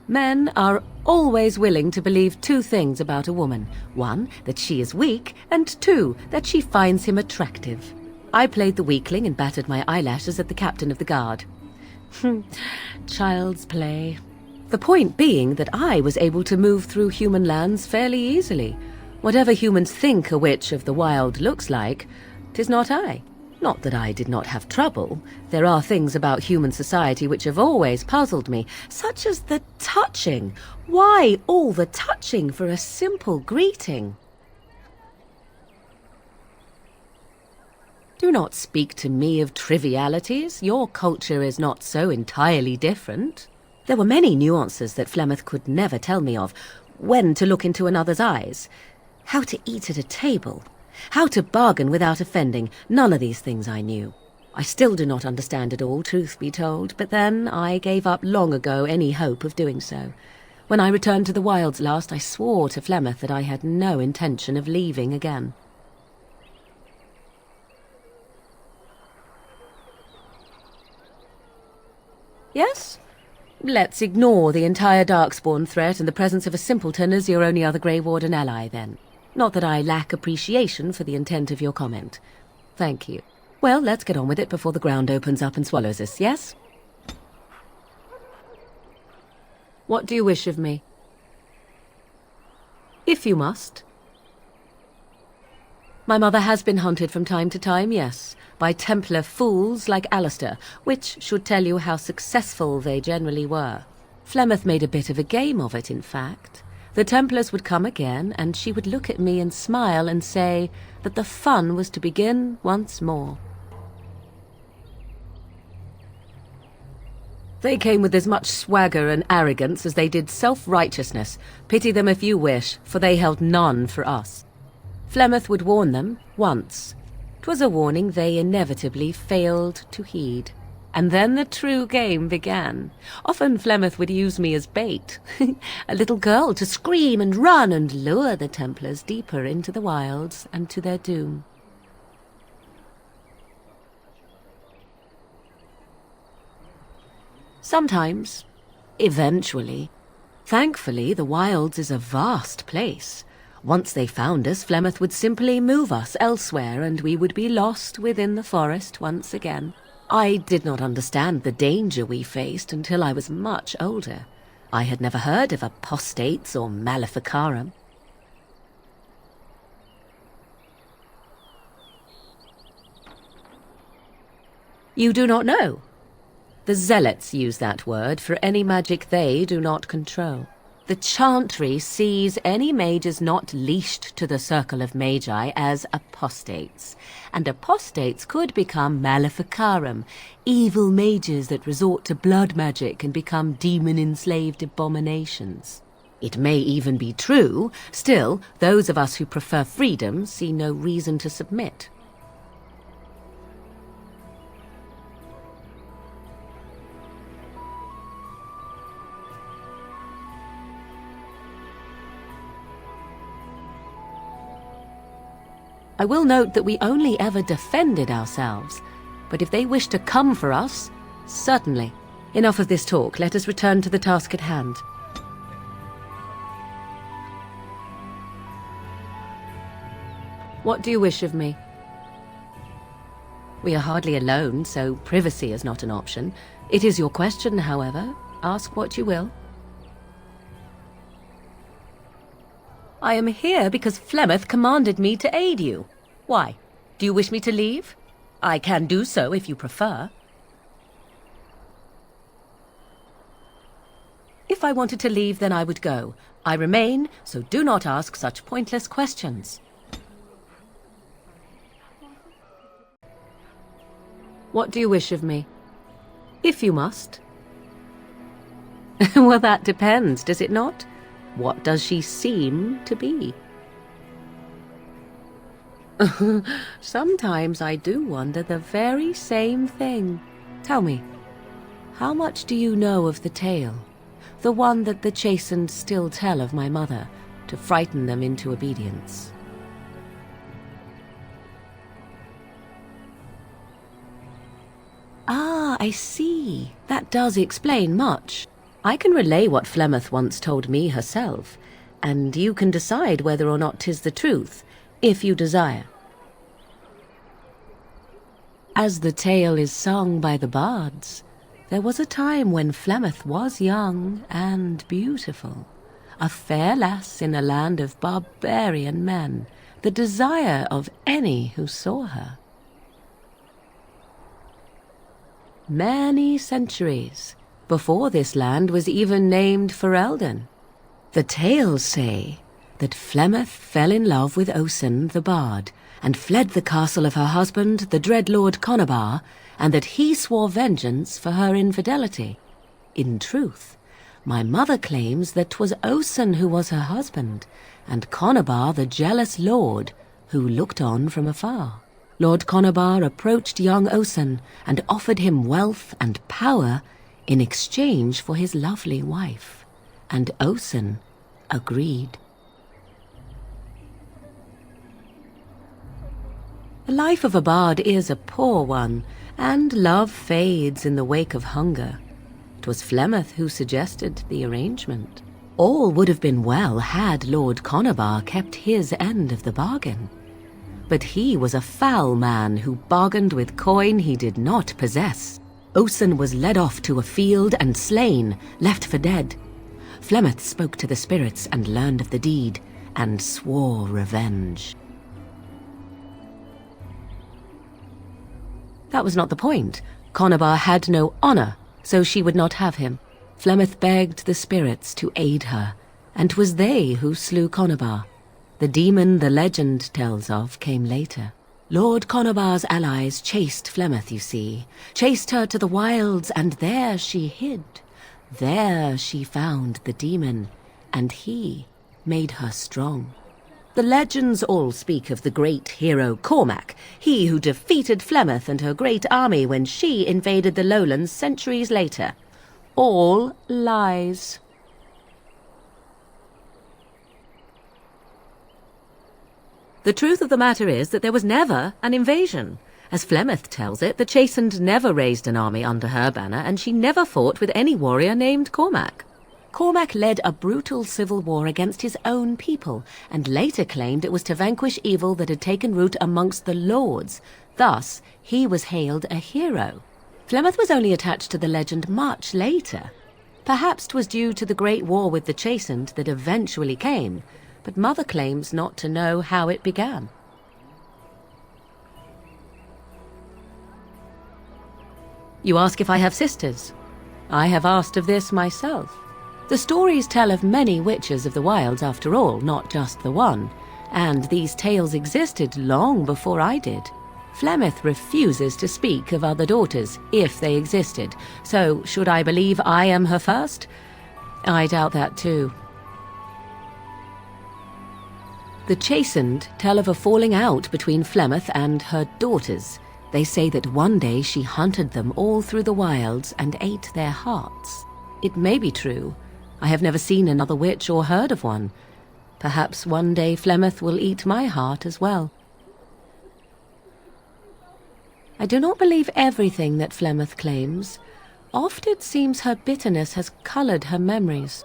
Men are always willing to believe two things about a woman. One, that she is weak, and two, that she finds him attractive. I played the weakling and battered my eyelashes at the captain of the guard. Child's play. The point being that I was able to move through human lands fairly easily. Whatever humans think a witch of the wild looks like, 'tis not I. Not that I did not have trouble. There are things about human society which have always puzzled me, such as the touching. Why all the touching for a simple greeting? Do not speak to me of trivialities. Your culture is not so entirely different. There were many nuances that Flemeth could never tell me of. When to look into another's eyes, how to eat at a table, how to bargain without offending. None of these things I knew. I still do not understand it all, truth be told, but then I gave up long ago any hope of doing so. When I returned to the wilds last, I swore to Flemeth that I had no intention of leaving again. Yes? Let's ignore the entire Darkspawn threat and the presence of a simpleton as your only other Grey Warden ally, then. Not that I lack appreciation for the intent of your comment. Thank you. Well, let's get on with it before the ground opens up and swallows us, yes? What do you wish of me? If you must. My mother has been hunted from time to time, yes, by Templar fools like Alistair, which should tell you how successful they generally were. Flemeth made a bit of a game of it, in fact. The Templars would come again, and she would look at me and smile and say that the fun was to begin once more. They came with as much swagger and arrogance as they did self-righteousness. Pity them if you wish, for they held none for us. Flemeth would warn them, once. 'Twas a warning they inevitably failed to heed. And then the true game began. Often Flemeth would use me as bait. A little girl to scream and run and lure the Templars deeper into the wilds and to their doom. Sometimes, eventually. Thankfully, the wilds is a vast place. Once they found us, Flemeth would simply move us elsewhere, and we would be lost within the forest once again. I did not understand the danger we faced until I was much older. I had never heard of apostates or maleficarum. You do not know? The zealots use that word for any magic they do not control. The chantry sees any mages not leashed to the circle of magi as apostates, and apostates could become maleficarum, evil mages that resort to blood magic and become demon-enslaved abominations. It may even be true, still, those of us who prefer freedom see no reason to submit. I will note that we only ever defended ourselves, but if they wish to come for us, certainly. Enough of this talk, let us return to the task at hand. What do you wish of me? We are hardly alone, so privacy is not an option. It is your question, however. Ask what you will. I am here because Flemeth commanded me to aid you. Why? Do you wish me to leave? I can do so if you prefer. If I wanted to leave, then I would go. I remain, so do not ask such pointless questions. What do you wish of me? If you must. Well, that depends, does it not? What does she seem to be? Sometimes I do wonder the very same thing. Tell me, how much do you know of the tale? The one that the chastened still tell of my mother, to frighten them into obedience. Ah, I see. That does explain much. I can relay what Flemeth once told me herself, and you can decide whether or not 'tis the truth, if you desire. As the tale is sung by the bards, there was a time when Flemeth was young and beautiful, a fair lass in a land of barbarian men, the desire of any who saw her. Many centuries before this land was even named Ferelden. The tales say that Flemeth fell in love with Osen the bard, and fled the castle of her husband, the dread Lord Conabar, and that he swore vengeance for her infidelity. In truth, my mother claims that 'twas Osen who was her husband, and Conabar the jealous lord who looked on from afar. Lord Conabar approached young Osen and offered him wealth and power in exchange for his lovely wife, and Osen agreed. The life of a bard is a poor one, and love fades in the wake of hunger. 'Twas Flemeth who suggested the arrangement. All would have been well had Lord Conabar kept his end of the bargain. But he was a foul man who bargained with coin he did not possess. Osen was led off to a field and slain, left for dead. Flemeth spoke to the spirits and learned of the deed, and swore revenge. That was not the point. Conabar had no honor, so she would not have him. Flemeth begged the spirits to aid her, and 'twas they who slew Conabar. The demon the legend tells of came later. Lord Conobar's allies chased Flemeth, you see. Chased her to the wilds, and there she hid. There she found the demon, and he made her strong. The legends all speak of the great hero Cormac, he who defeated Flemeth and her great army when she invaded the lowlands centuries later. All lies. The truth of the matter is that there was never an invasion. As Flemeth tells it, the Chastened never raised an army under her banner, and she never fought with any warrior named Cormac. Cormac led a brutal civil war against his own people, and later claimed it was to vanquish evil that had taken root amongst the lords. Thus, he was hailed a hero. Flemeth was only attached to the legend much later. Perhaps 'twas due to the great war with the Chastened that eventually came, but Mother claims not to know how it began. You ask if I have sisters. I have asked of this myself. The stories tell of many witches of the wilds after all, not just the one, and these tales existed long before I did. Flemeth refuses to speak of other daughters, if they existed, so should I believe I am her first? I doubt that too. The Chastened tell of a falling out between Flemeth and her daughters. They say that one day she hunted them all through the wilds and ate their hearts. It may be true. I have never seen another witch or heard of one. Perhaps one day Flemeth will eat my heart as well. I do not believe everything that Flemeth claims. Oft it seems her bitterness has coloured her memories.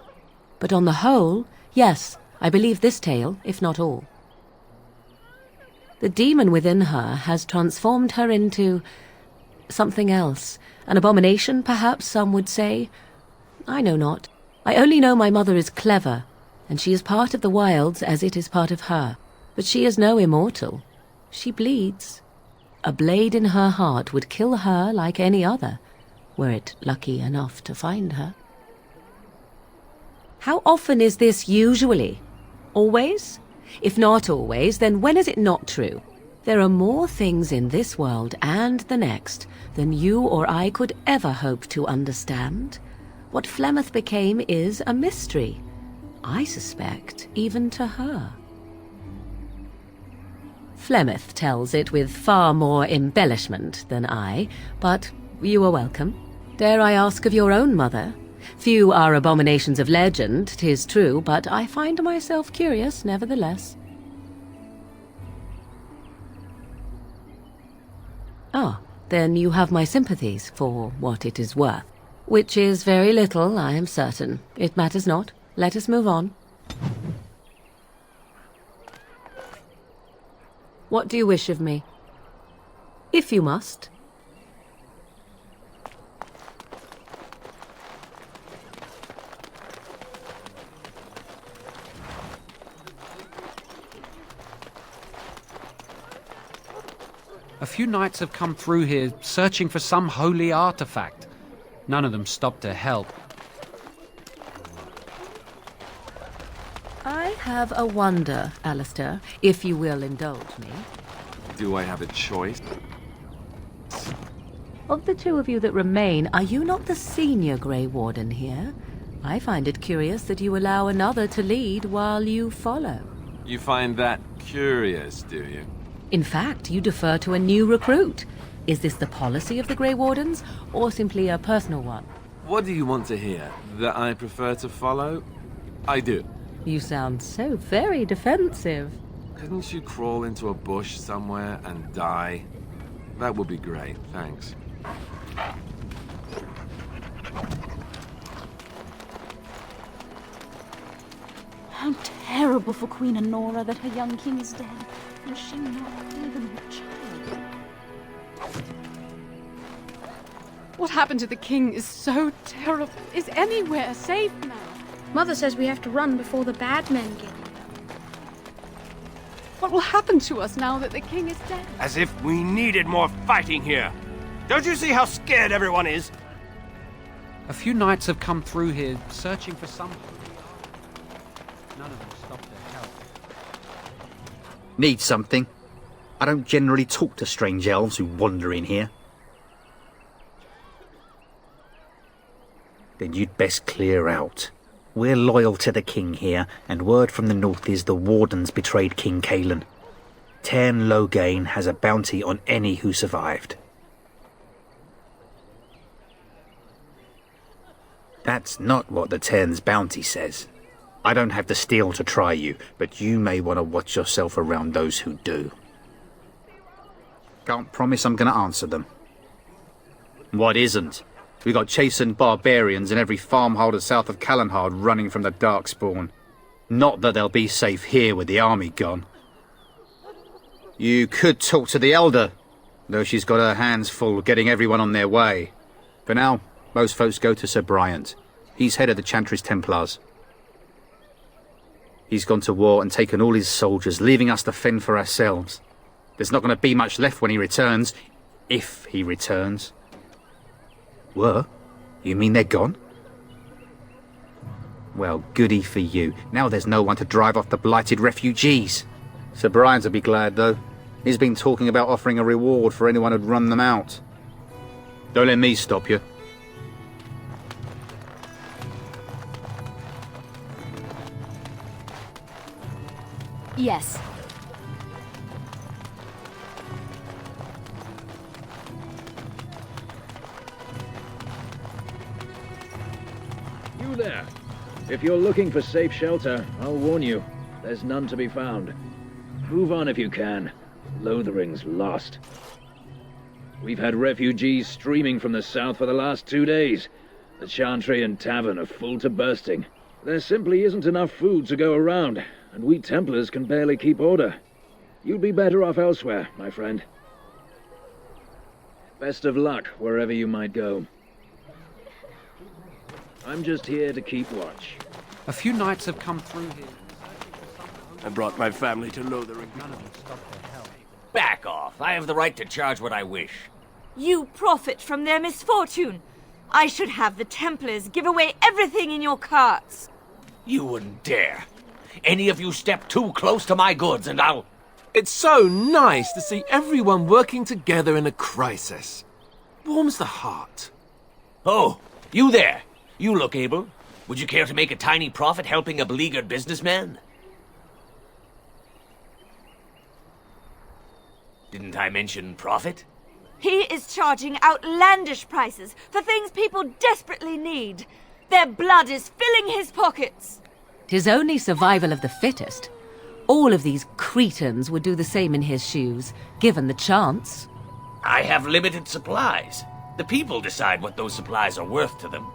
But on the whole, yes, I believe this tale, if not all. The demon within her has transformed her into something else. An abomination, perhaps some would say. I know not. I only know my mother is clever, and she is part of the wilds as it is part of her. But she is no immortal. She bleeds. A blade in her heart would kill her like any other, were it lucky enough to find her. How often is this usually? Always? If not always, then when is it not true? There are more things in this world and the next than you or I could ever hope to understand. What Flemeth became is a mystery, I suspect, even to her. Flemeth tells it with far more embellishment than I, but you are welcome. Dare I ask of your own mother? Few are abominations of legend, 'tis true, but I find myself curious nevertheless. Ah, then you have my sympathies for what it is worth. Which is very little, I am certain. It matters not. Let us move on. What do you wish of me? If you must. A few knights have come through here searching for some holy artifact. None of them stopped to help. I have a wonder, Alistair, if you will indulge me. Do I have a choice? Of the two of you that remain, are you not the senior Grey Warden here? I find it curious that you allow another to lead while you follow. You find that curious, do you? In fact, you defer to a new recruit. Is this the policy of the Grey Wardens, or simply a personal one? What do you want to hear? That I prefer to follow? I do. You sound so very defensive. Couldn't you crawl into a bush somewhere and die? That would be great, thanks. How terrible for Queen Honora that her young king is dead. Was she not even her child? What happened to the king is so terrible. Is anywhere safe now? Mother says we have to run before the bad men get here. What will happen to us now that the king is dead? As if we needed more fighting here. Don't you see how scared everyone is? A few knights have come through here searching for some holy artifact. None of them stopped to help. Need something? I don't generally talk to strange elves who wander in here. Then you'd best clear out. We're loyal to the king here, and word from the north is the wardens betrayed King Cailan. Tairn Loghain has a bounty on any who survived. That's not what the Tairn's bounty says. I don't have the steel to try you, but you may want to watch yourself around those who do. Can't promise I'm going to answer them. What isn't? We got chastened barbarians in every farmholder south of Callanhard running from the Darkspawn. Not that they'll be safe here with the army gone. You could talk to the Elder, though she's got her hands full getting everyone on their way. For now, most folks go to Sir Bryant. He's head of the Chantry's Templars. He's gone to war and taken all his soldiers, leaving us to fend for ourselves. There's not going to be much left when he returns, if he returns. Were? You mean they're gone? Well, goody for you. Now there's no one to drive off the blighted refugees. Sir Bryant will be glad, though. He's been talking about offering a reward for anyone who'd run them out. Don't let me stop you. Yes. You there. If you're looking for safe shelter, I'll warn you, there's none to be found. Move on if you can. Lothering's lost. We've had refugees streaming from the south for the last 2 days. The Chantry and Tavern are full to bursting. There simply isn't enough food to go around, and we Templars can barely keep order. You'd be better off elsewhere, my friend. Best of luck wherever you might go. I'm just here to keep watch. A few knights have come through here. I brought my family to Lothering. None of them stopped their help. Back off. I have the right to charge what I wish. You profit from their misfortune. I should have the Templars give away everything in your carts. You wouldn't dare. Any of you step too close to my goods and I'll... It's so nice to see everyone working together in a crisis. Warms the heart. Oh, you there. You look able. Would you care to make a tiny profit helping a beleaguered businessman? Didn't I mention profit? He is charging outlandish prices for things people desperately need. Their blood is filling his pockets. 'Tis only survival of the fittest. All of these cretins would do the same in his shoes, given the chance. I have limited supplies. The people decide what those supplies are worth to them.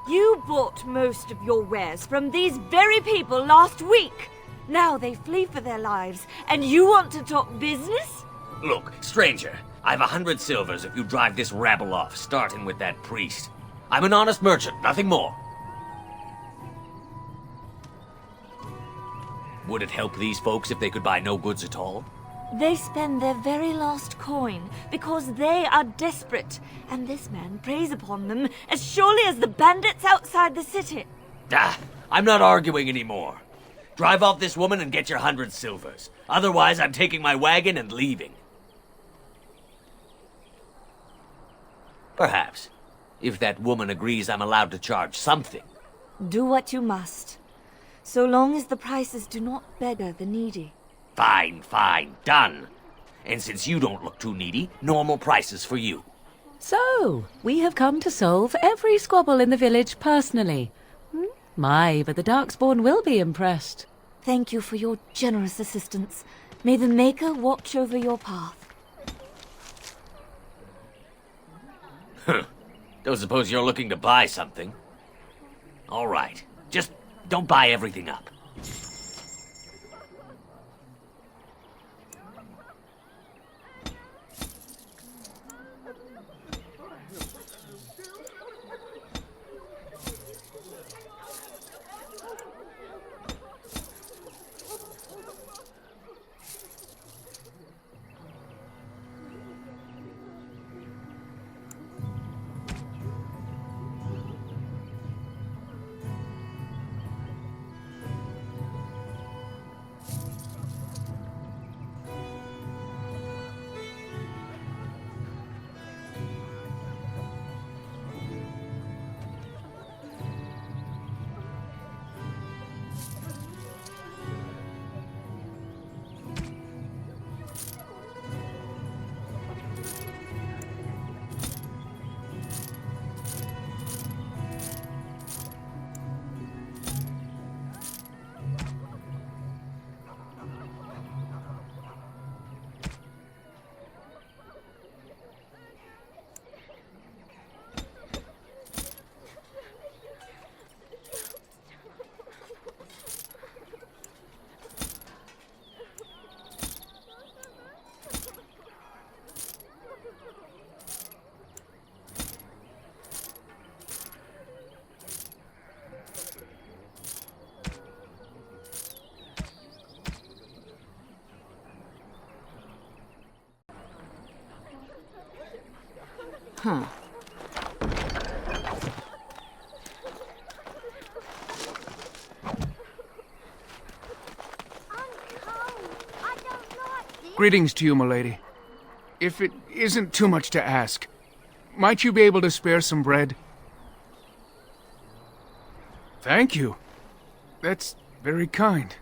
You bought most of your wares from these very people last week. Now they flee for their lives, and you want to talk business? Look, stranger, I've 100 silvers if you drive this rabble off, starting with that priest. I'm an honest merchant, nothing more. Would it help these folks if they could buy no goods at all? They spend their very last coin because they are desperate, and this man preys upon them as surely as the bandits outside the city. Ah, I'm not arguing anymore. Drive off this woman and get your 100 silvers. Otherwise, I'm taking my wagon and leaving. Perhaps, if that woman agrees I'm allowed to charge something. Do what you must, so long as the prices do not beggar the needy. Fine, fine, done. And since you don't look too needy, normal prices for you. So, we have come to solve every squabble in the village personally. My, but the Darkspawn will be impressed. Thank you for your generous assistance. May the Maker watch over your path. Don't suppose you're looking to buy something? All right, just don't buy everything up. Huh. Greetings to you, milady. If it isn't too much to ask, might you be able to spare some bread? Thank you. That's very kind.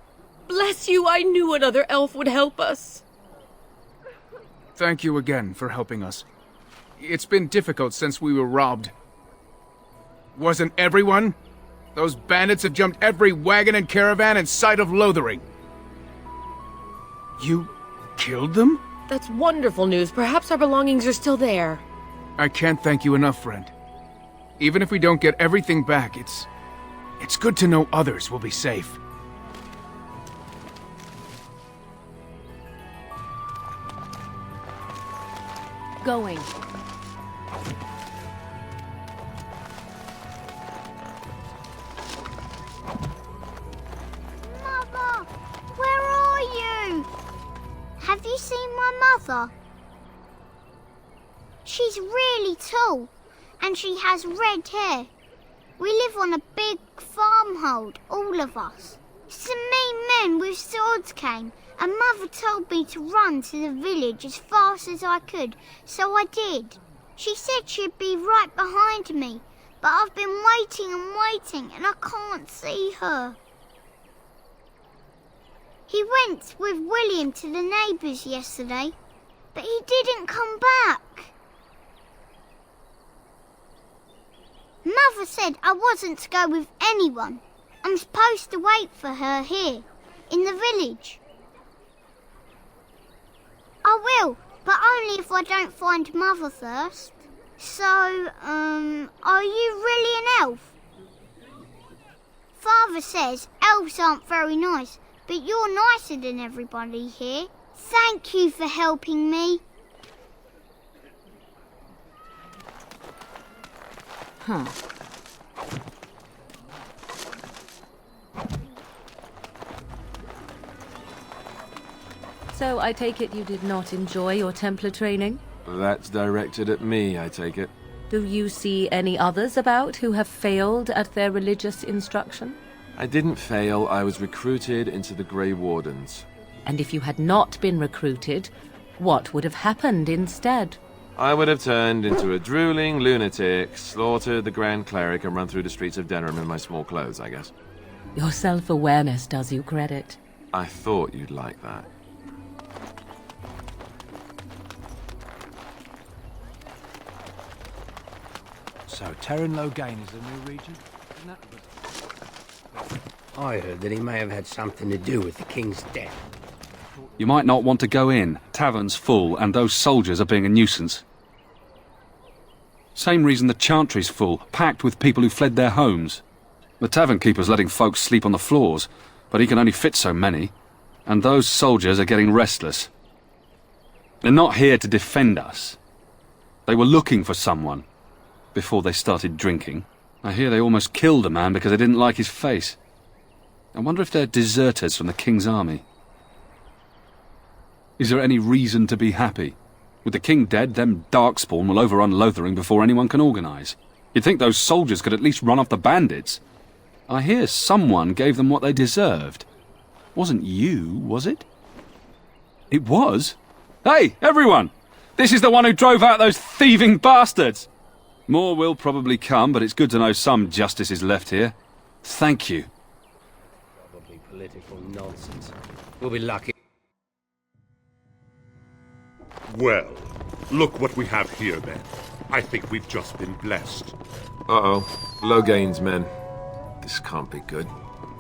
Bless you, I knew another elf would help us. Thank you again for helping us. It's been difficult since we were robbed. Wasn't everyone? Those bandits have jumped every wagon and caravan in sight of Lothering. You killed them? That's wonderful news. Perhaps our belongings are still there. I can't thank you enough, friend. Even if we don't get everything back, it's good to know others will be safe. Going. Mother, where are you? Have you seen my mother? She's really tall, and she has red hair. We live on a big farmhold, all of us. Some mean men with swords came, and Mother told me to run to the village as fast as I could, so I did. She said she'd be right behind me, but I've been waiting and waiting, and I can't see her. He went with William to the neighbours yesterday, but he didn't come back. Mother said I wasn't to go with anyone. I'm supposed to wait for her here, in the village. I will, but only if I don't find Mother first. So, are you really an elf? Father says elves aren't very nice, but you're nicer than everybody here. Thank you for helping me. Huh. So I take it you did not enjoy your Templar training? That's directed at me, I take it. Do you see any others about who have failed at their religious instruction? I didn't fail, I was recruited into the Grey Wardens. And if you had not been recruited, what would have happened instead? I would have turned into a drooling lunatic, slaughtered the Grand Cleric, and run through the streets of Denham in my small clothes, I guess. Your self-awareness does you credit. I thought you'd like that. So, Terran Logain is the new region? Isn't that... I heard that he may have had something to do with the king's death. You might not want to go in. Tavern's full, and those soldiers are being a nuisance. Same reason the Chantry's full, packed with people who fled their homes. The tavern keeper's letting folks sleep on the floors, but he can only fit so many. And those soldiers are getting restless. They're not here to defend us. They were looking for someone before they started drinking. I hear they almost killed a man because they didn't like his face. I wonder if they're deserters from the king's army. Is there any reason to be happy? With the king dead, them Darkspawn will overrun Lothering before anyone can organise. You'd think those soldiers could at least run off the bandits. I hear someone gave them what they deserved. Wasn't you, was it? It was? Hey, everyone! This is the one who drove out those thieving bastards! More will probably come, but it's good to know some justice is left here. Thank you. Probably political nonsense. We'll be lucky. Well, look what we have here, then. I think we've just been blessed. Uh-oh. Logain's men. This can't be good.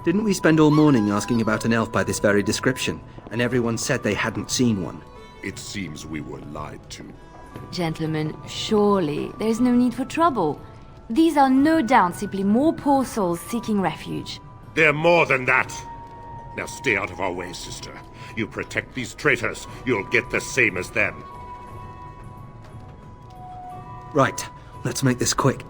Didn't we spend all morning asking about an elf by this very description, and everyone said they hadn't seen one? It seems we were lied to. Gentlemen, surely there's no need for trouble. These are no doubt simply more poor souls seeking refuge. They're more than that! Now stay out of our way, sister. You protect these traitors, you'll get the same as them. Right, let's make this quick.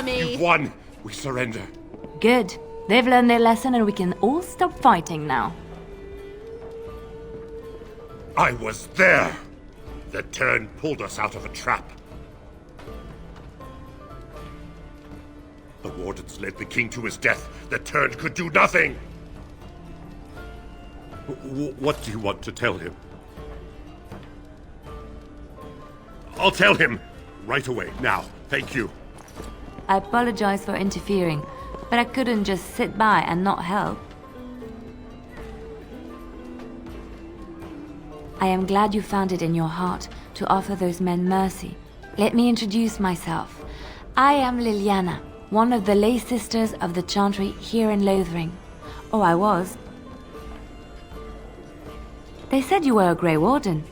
me! You've won! We surrender. Good. They've learned their lesson and we can all stop fighting now. I was there! The turn pulled us out of a trap. The wardens led the king to his death. The turn could do nothing! What do you want to tell him? I'll tell him! Right away, now. Thank you. I apologize for interfering, but I couldn't just sit by and not help. I am glad you found it in your heart to offer those men mercy. Let me introduce myself. I am Liliana, one of the lay sisters of the Chantry here in Lothering. Oh, I was. They said you were a Grey Warden.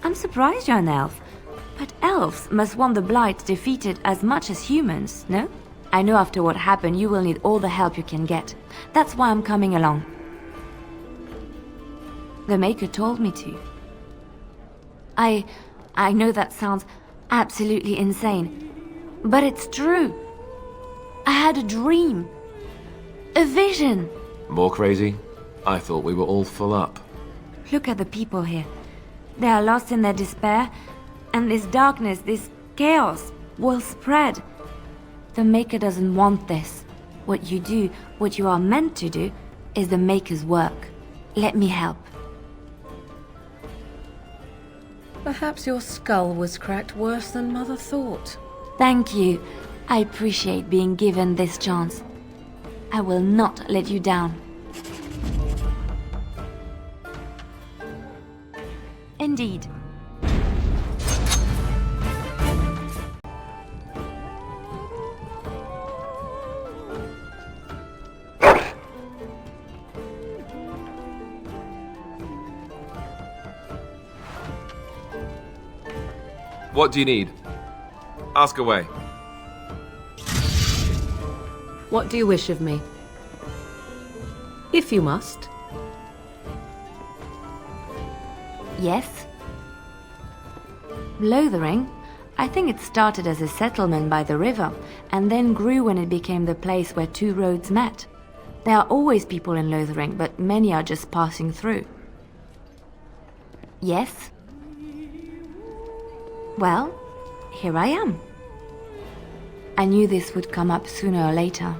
I'm surprised you're an elf. But elves must want the Blight defeated as much as humans, no? I know after what happened you will need all the help you can get. That's why I'm coming along. The Maker told me to. I know that sounds absolutely insane, but it's true. I had a dream. A vision. More crazy? I thought we were all full up. Look at the people here. They are lost in their despair, and this darkness, this chaos, will spread. The Maker doesn't want this. What you do, what you are meant to do, is the Maker's work. Let me help. Perhaps your skull was cracked worse than Mother thought. Thank you. I appreciate being given this chance. I will not let you down. Indeed. What do you need? Ask away. What do you wish of me? If you must. Yes? Lothering? I think it started as a settlement by the river, and then grew when it became the place where two roads met. There are always people in Lothering, but many are just passing through. Yes? Well, here I am. I knew this would come up sooner or later.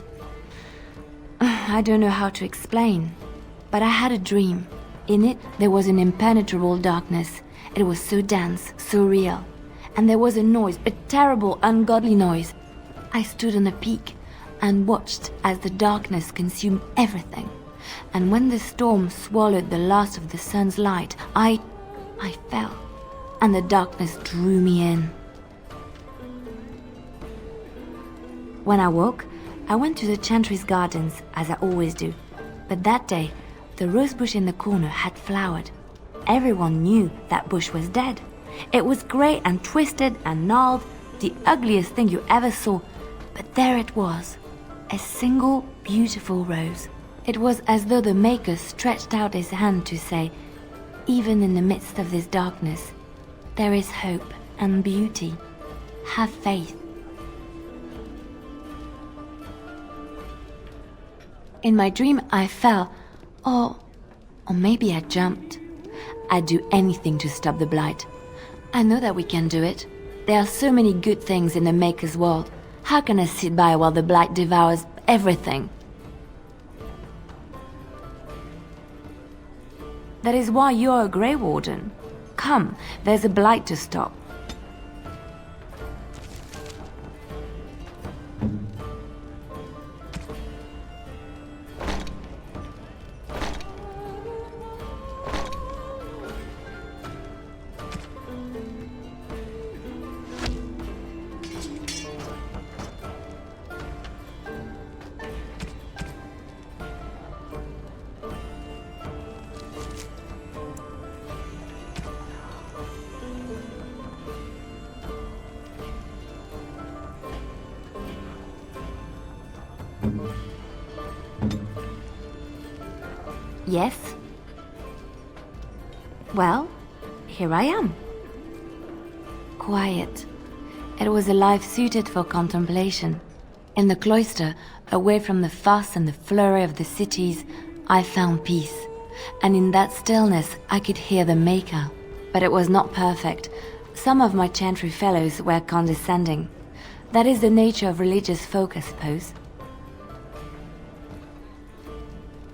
I don't know how to explain, but I had a dream. In it, there was an impenetrable darkness. It was so dense, so real. And there was a noise, a terrible, ungodly noise. I stood on a peak and watched as the darkness consumed everything. And when the storm swallowed the last of the sun's light, I fell, and the darkness drew me in. When I woke, I went to the Chantry's gardens, as I always do. But that day, the rosebush in the corner had flowered. Everyone knew that bush was dead. It was grey and twisted and gnarled, the ugliest thing you ever saw. But there it was, a single beautiful rose. It was as though the Maker stretched out his hand to say, even in the midst of this darkness, there is hope and beauty. Have faith. In my dream, I fell, or maybe I jumped. I'd do anything to stop the Blight. I know that we can do it. There are so many good things in the Maker's world. How can I sit by while the Blight devours everything? That is why you're a Grey Warden. Come, there's a Blight to stop. Yes? Well, here I am. Quiet. It was a life suited for contemplation. In the cloister, away from the fuss and the flurry of the cities, I found peace. And in that stillness, I could hear the Maker. But it was not perfect. Some of my chantry fellows were condescending. That is the nature of religious folk, I suppose.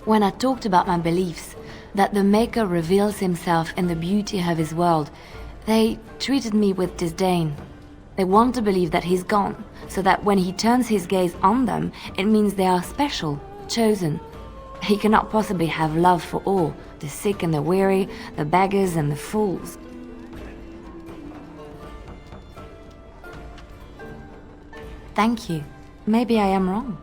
When I talked about my beliefs, that the Maker reveals himself in the beauty of his world, they treated me with disdain. They want to believe that he's gone, so that when he turns his gaze on them, it means they are special, chosen. He cannot possibly have love for all, the sick and the weary, the beggars and the fools. Thank you. Maybe I am wrong.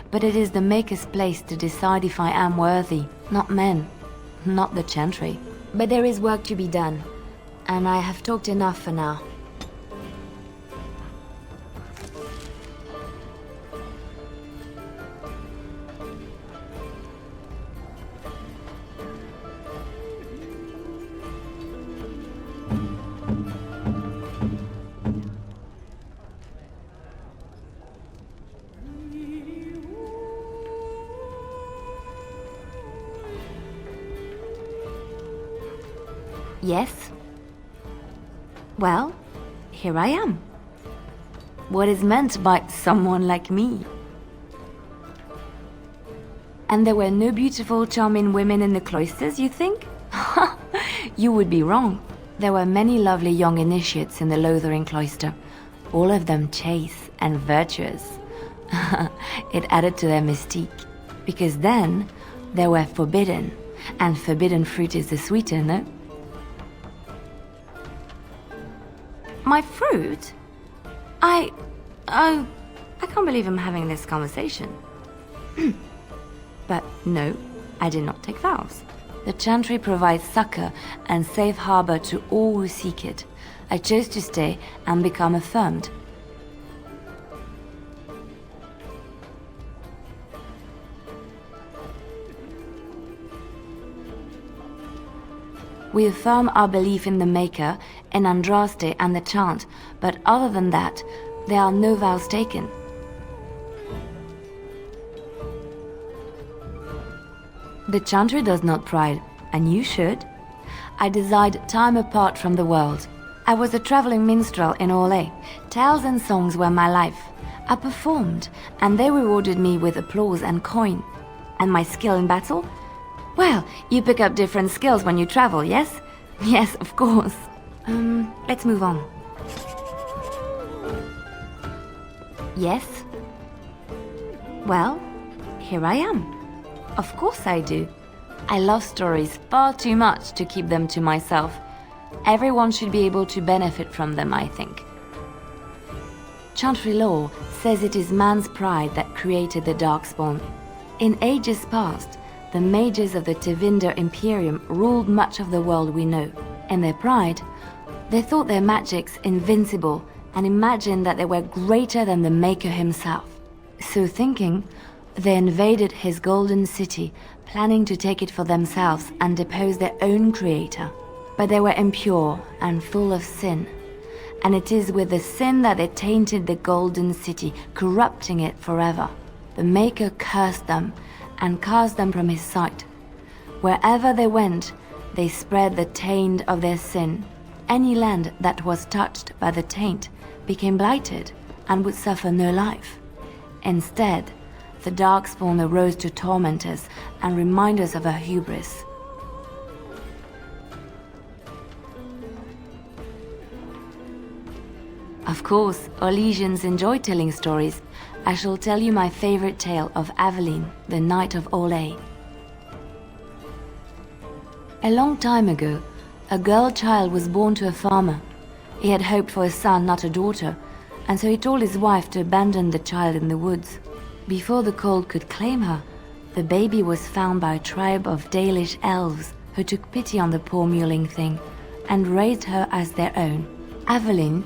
But it is the Maker's place to decide if I am worthy, not men, not the chantry. But there is work to be done, and I have talked enough for now. Yes? Well, here I am. What is meant by someone like me? And there were no beautiful, charming women in the cloisters, you think? You would be wrong. There were many lovely young initiates in the Lothering cloister, all of them chaste and virtuous. It added to their mystique, because then they were forbidden, and forbidden fruit is the sweeter, no? My fruit? I can't believe I'm having this conversation. But no, I did not take vows. The chantry provides succor and safe harbor to all who seek it. I chose to stay and become affirmed. We affirm our belief in the Maker, in Andraste and the chant, but other than that, there are no vows taken. The chantry does not pride, and you should. I desired time apart from the world. I was a traveling minstrel in Orlais. Tales and songs were my life. I performed, and they rewarded me with applause and coin. And my skill in battle? Well, you pick up different skills when you travel, yes? Yes, of course. Let's move on. Yes? Well, here I am. Of course I do. I love stories far too much to keep them to myself. Everyone should be able to benefit from them, I think. Chantry law says it is man's pride that created the Darkspawn. In ages past, the mages of the Tevinder Imperium ruled much of the world we know. In their pride, they thought their magics invincible and imagined that they were greater than the Maker himself. So thinking, they invaded his golden city, planning to take it for themselves and depose their own creator. But they were impure and full of sin. And it is with the sin that they tainted the golden city, corrupting it forever. The Maker cursed them and cast them from his sight. Wherever they went, they spread the taint of their sin. Any land that was touched by the taint became blighted and would suffer no life. Instead, the Darkspawn arose to torment us and remind us of our hubris. Of course, Orlesians enjoy telling stories. I shall tell you my favorite tale of Aveline, the Knight of Orlais. A long time ago, a girl child was born to a farmer. He had hoped for a son, not a daughter, and so he told his wife to abandon the child in the woods. Before the cold could claim her, the baby was found by a tribe of Dalish elves who took pity on the poor mewling thing and raised her as their own. Aveline,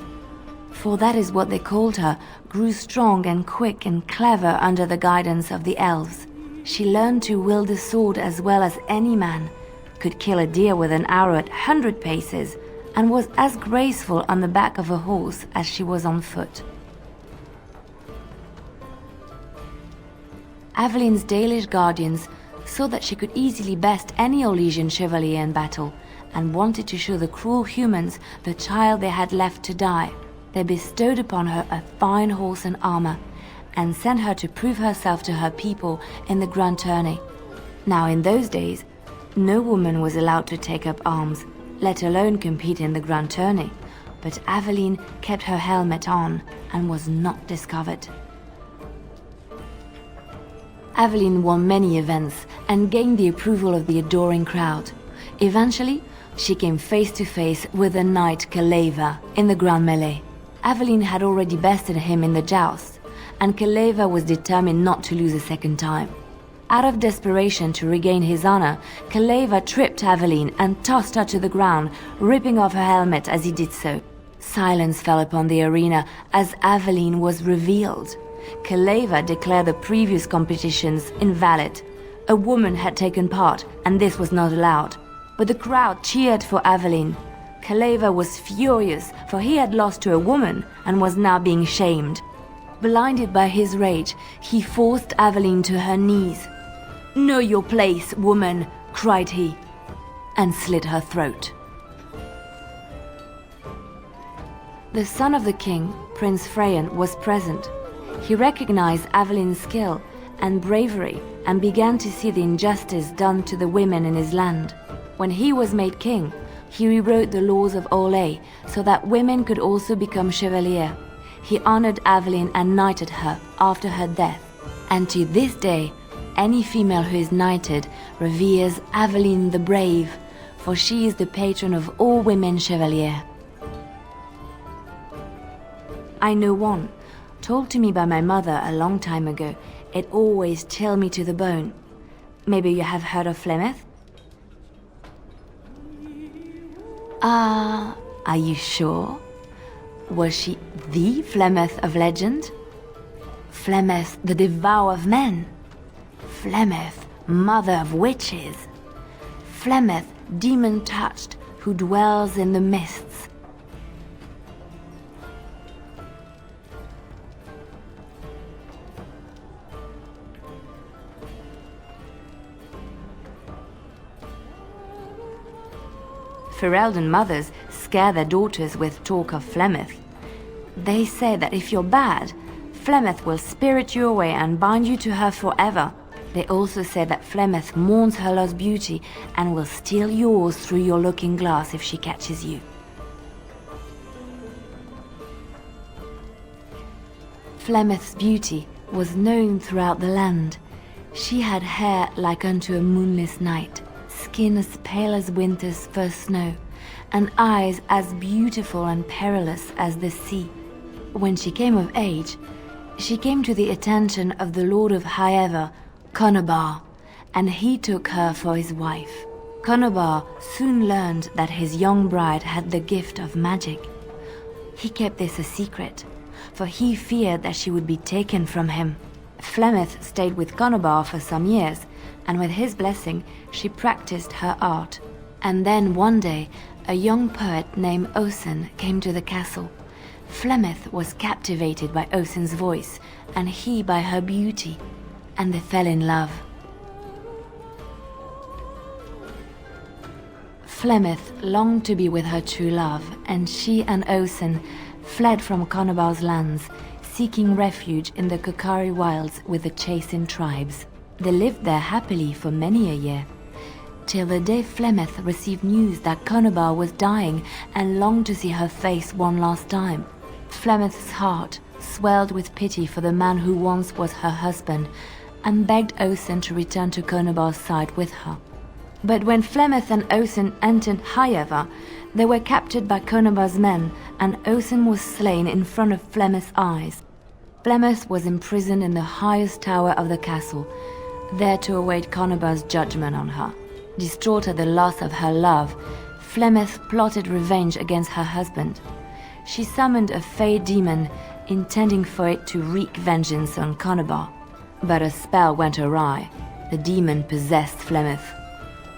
for that is what they called her, grew strong and quick and clever under the guidance of the elves. She learned to wield the sword as well as any man, could kill a deer with an arrow at 100 paces, and was as graceful on the back of a horse as she was on foot. Avelin's Dalish guardians saw that she could easily best any Orlesian chevalier in battle, and wanted to show the cruel humans the child they had left to die. They bestowed upon her a fine horse and armor, and sent her to prove herself to her people in the grand tourney. Now in those days, no woman was allowed to take up arms, let alone compete in the grand tourney, but Aveline kept her helmet on and was not discovered. Aveline won many events and gained the approval of the adoring crowd. Eventually, she came face to face with the knight Kaleva in the grand melee. Aveline had already bested him in the joust, and Kaleva was determined not to lose a second time. Out of desperation to regain his honor, Kaleva tripped Aveline and tossed her to the ground, ripping off her helmet as he did so. Silence fell upon the arena as Aveline was revealed. Kaleva declared the previous competitions invalid. A woman had taken part, and this was not allowed. But the crowd cheered for Aveline. Kaleva was furious, for he had lost to a woman and was now being shamed. Blinded by his rage, he forced Aveline to her knees. "Know your place, woman," cried he, and slit her throat. The son of the king, Prince Freyan, was present. He recognized Aveline's skill and bravery and began to see the injustice done to the women in his land. When he was made king, he rewrote the laws of Orlais so that women could also become chevalier. He honored Aveline and knighted her after her death. And to this day, any female who is knighted reveres Aveline the Brave, for she is the patron of all women chevalier. I know one, told to me by my mother a long time ago. It always chilled me to the bone. Maybe you have heard of Flemeth? Are you sure? Was she the Flemeth of legend? Flemeth, the devourer of men? Flemeth, mother of witches? Flemeth, demon-touched, who dwells in the mists? Ferelden mothers scare their daughters with talk of Flemeth. They say that if you're bad, Flemeth will spirit you away and bind you to her forever. They also say that Flemeth mourns her lost beauty and will steal yours through your looking glass if she catches you. Flemeth's beauty was known throughout the land. She had hair like unto a moonless night, skin as pale as winter's first snow, and eyes as beautiful and perilous as the sea. When she came of age, she came to the attention of the Lord of Highever, Conobar, and he took her for his wife. Conobar soon learned that his young bride had the gift of magic. He kept this a secret, for he feared that she would be taken from him. Flemeth stayed with Conobar for some years, and with his blessing, she practiced her art. And then one day, a young poet named Osen came to the castle. Flemeth was captivated by Osen's voice, and he by her beauty, and they fell in love. Flemeth longed to be with her true love, and she and Osen fled from Conobar's lands, seeking refuge in the Kokari wilds with the Chasing tribes. They lived there happily for many a year, till the day Flemeth received news that Conobar was dying and longed to see her face one last time. Flemeth's heart swelled with pity for the man who once was her husband, and begged Osen to return to Conobar's side with her. But when Flemeth and Osen entered Highever, they were captured by Conobar's men, and Osen was slain in front of Flemeth's eyes. Flemeth was imprisoned in the highest tower of the castle, there to await Conobar's judgment on her. Distraught at the loss of her love, Flemeth plotted revenge against her husband. She summoned a fey demon, intending for it to wreak vengeance on Conobar. But a spell went awry. The demon possessed Flemeth.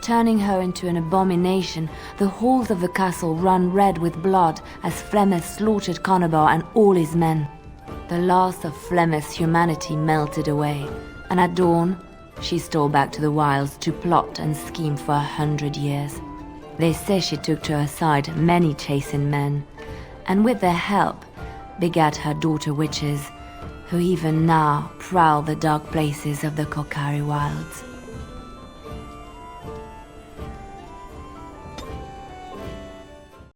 Turning her into an abomination, the halls of the castle ran red with blood as Flemeth slaughtered Conobar and all his men. The last of Flemeth's humanity melted away, and at dawn, she stole back to the wilds to plot and scheme for 100 years. They say she took to her side many chastened men, and with their help, begat her daughter witches, who even now prowl the dark places of the Kokari wilds.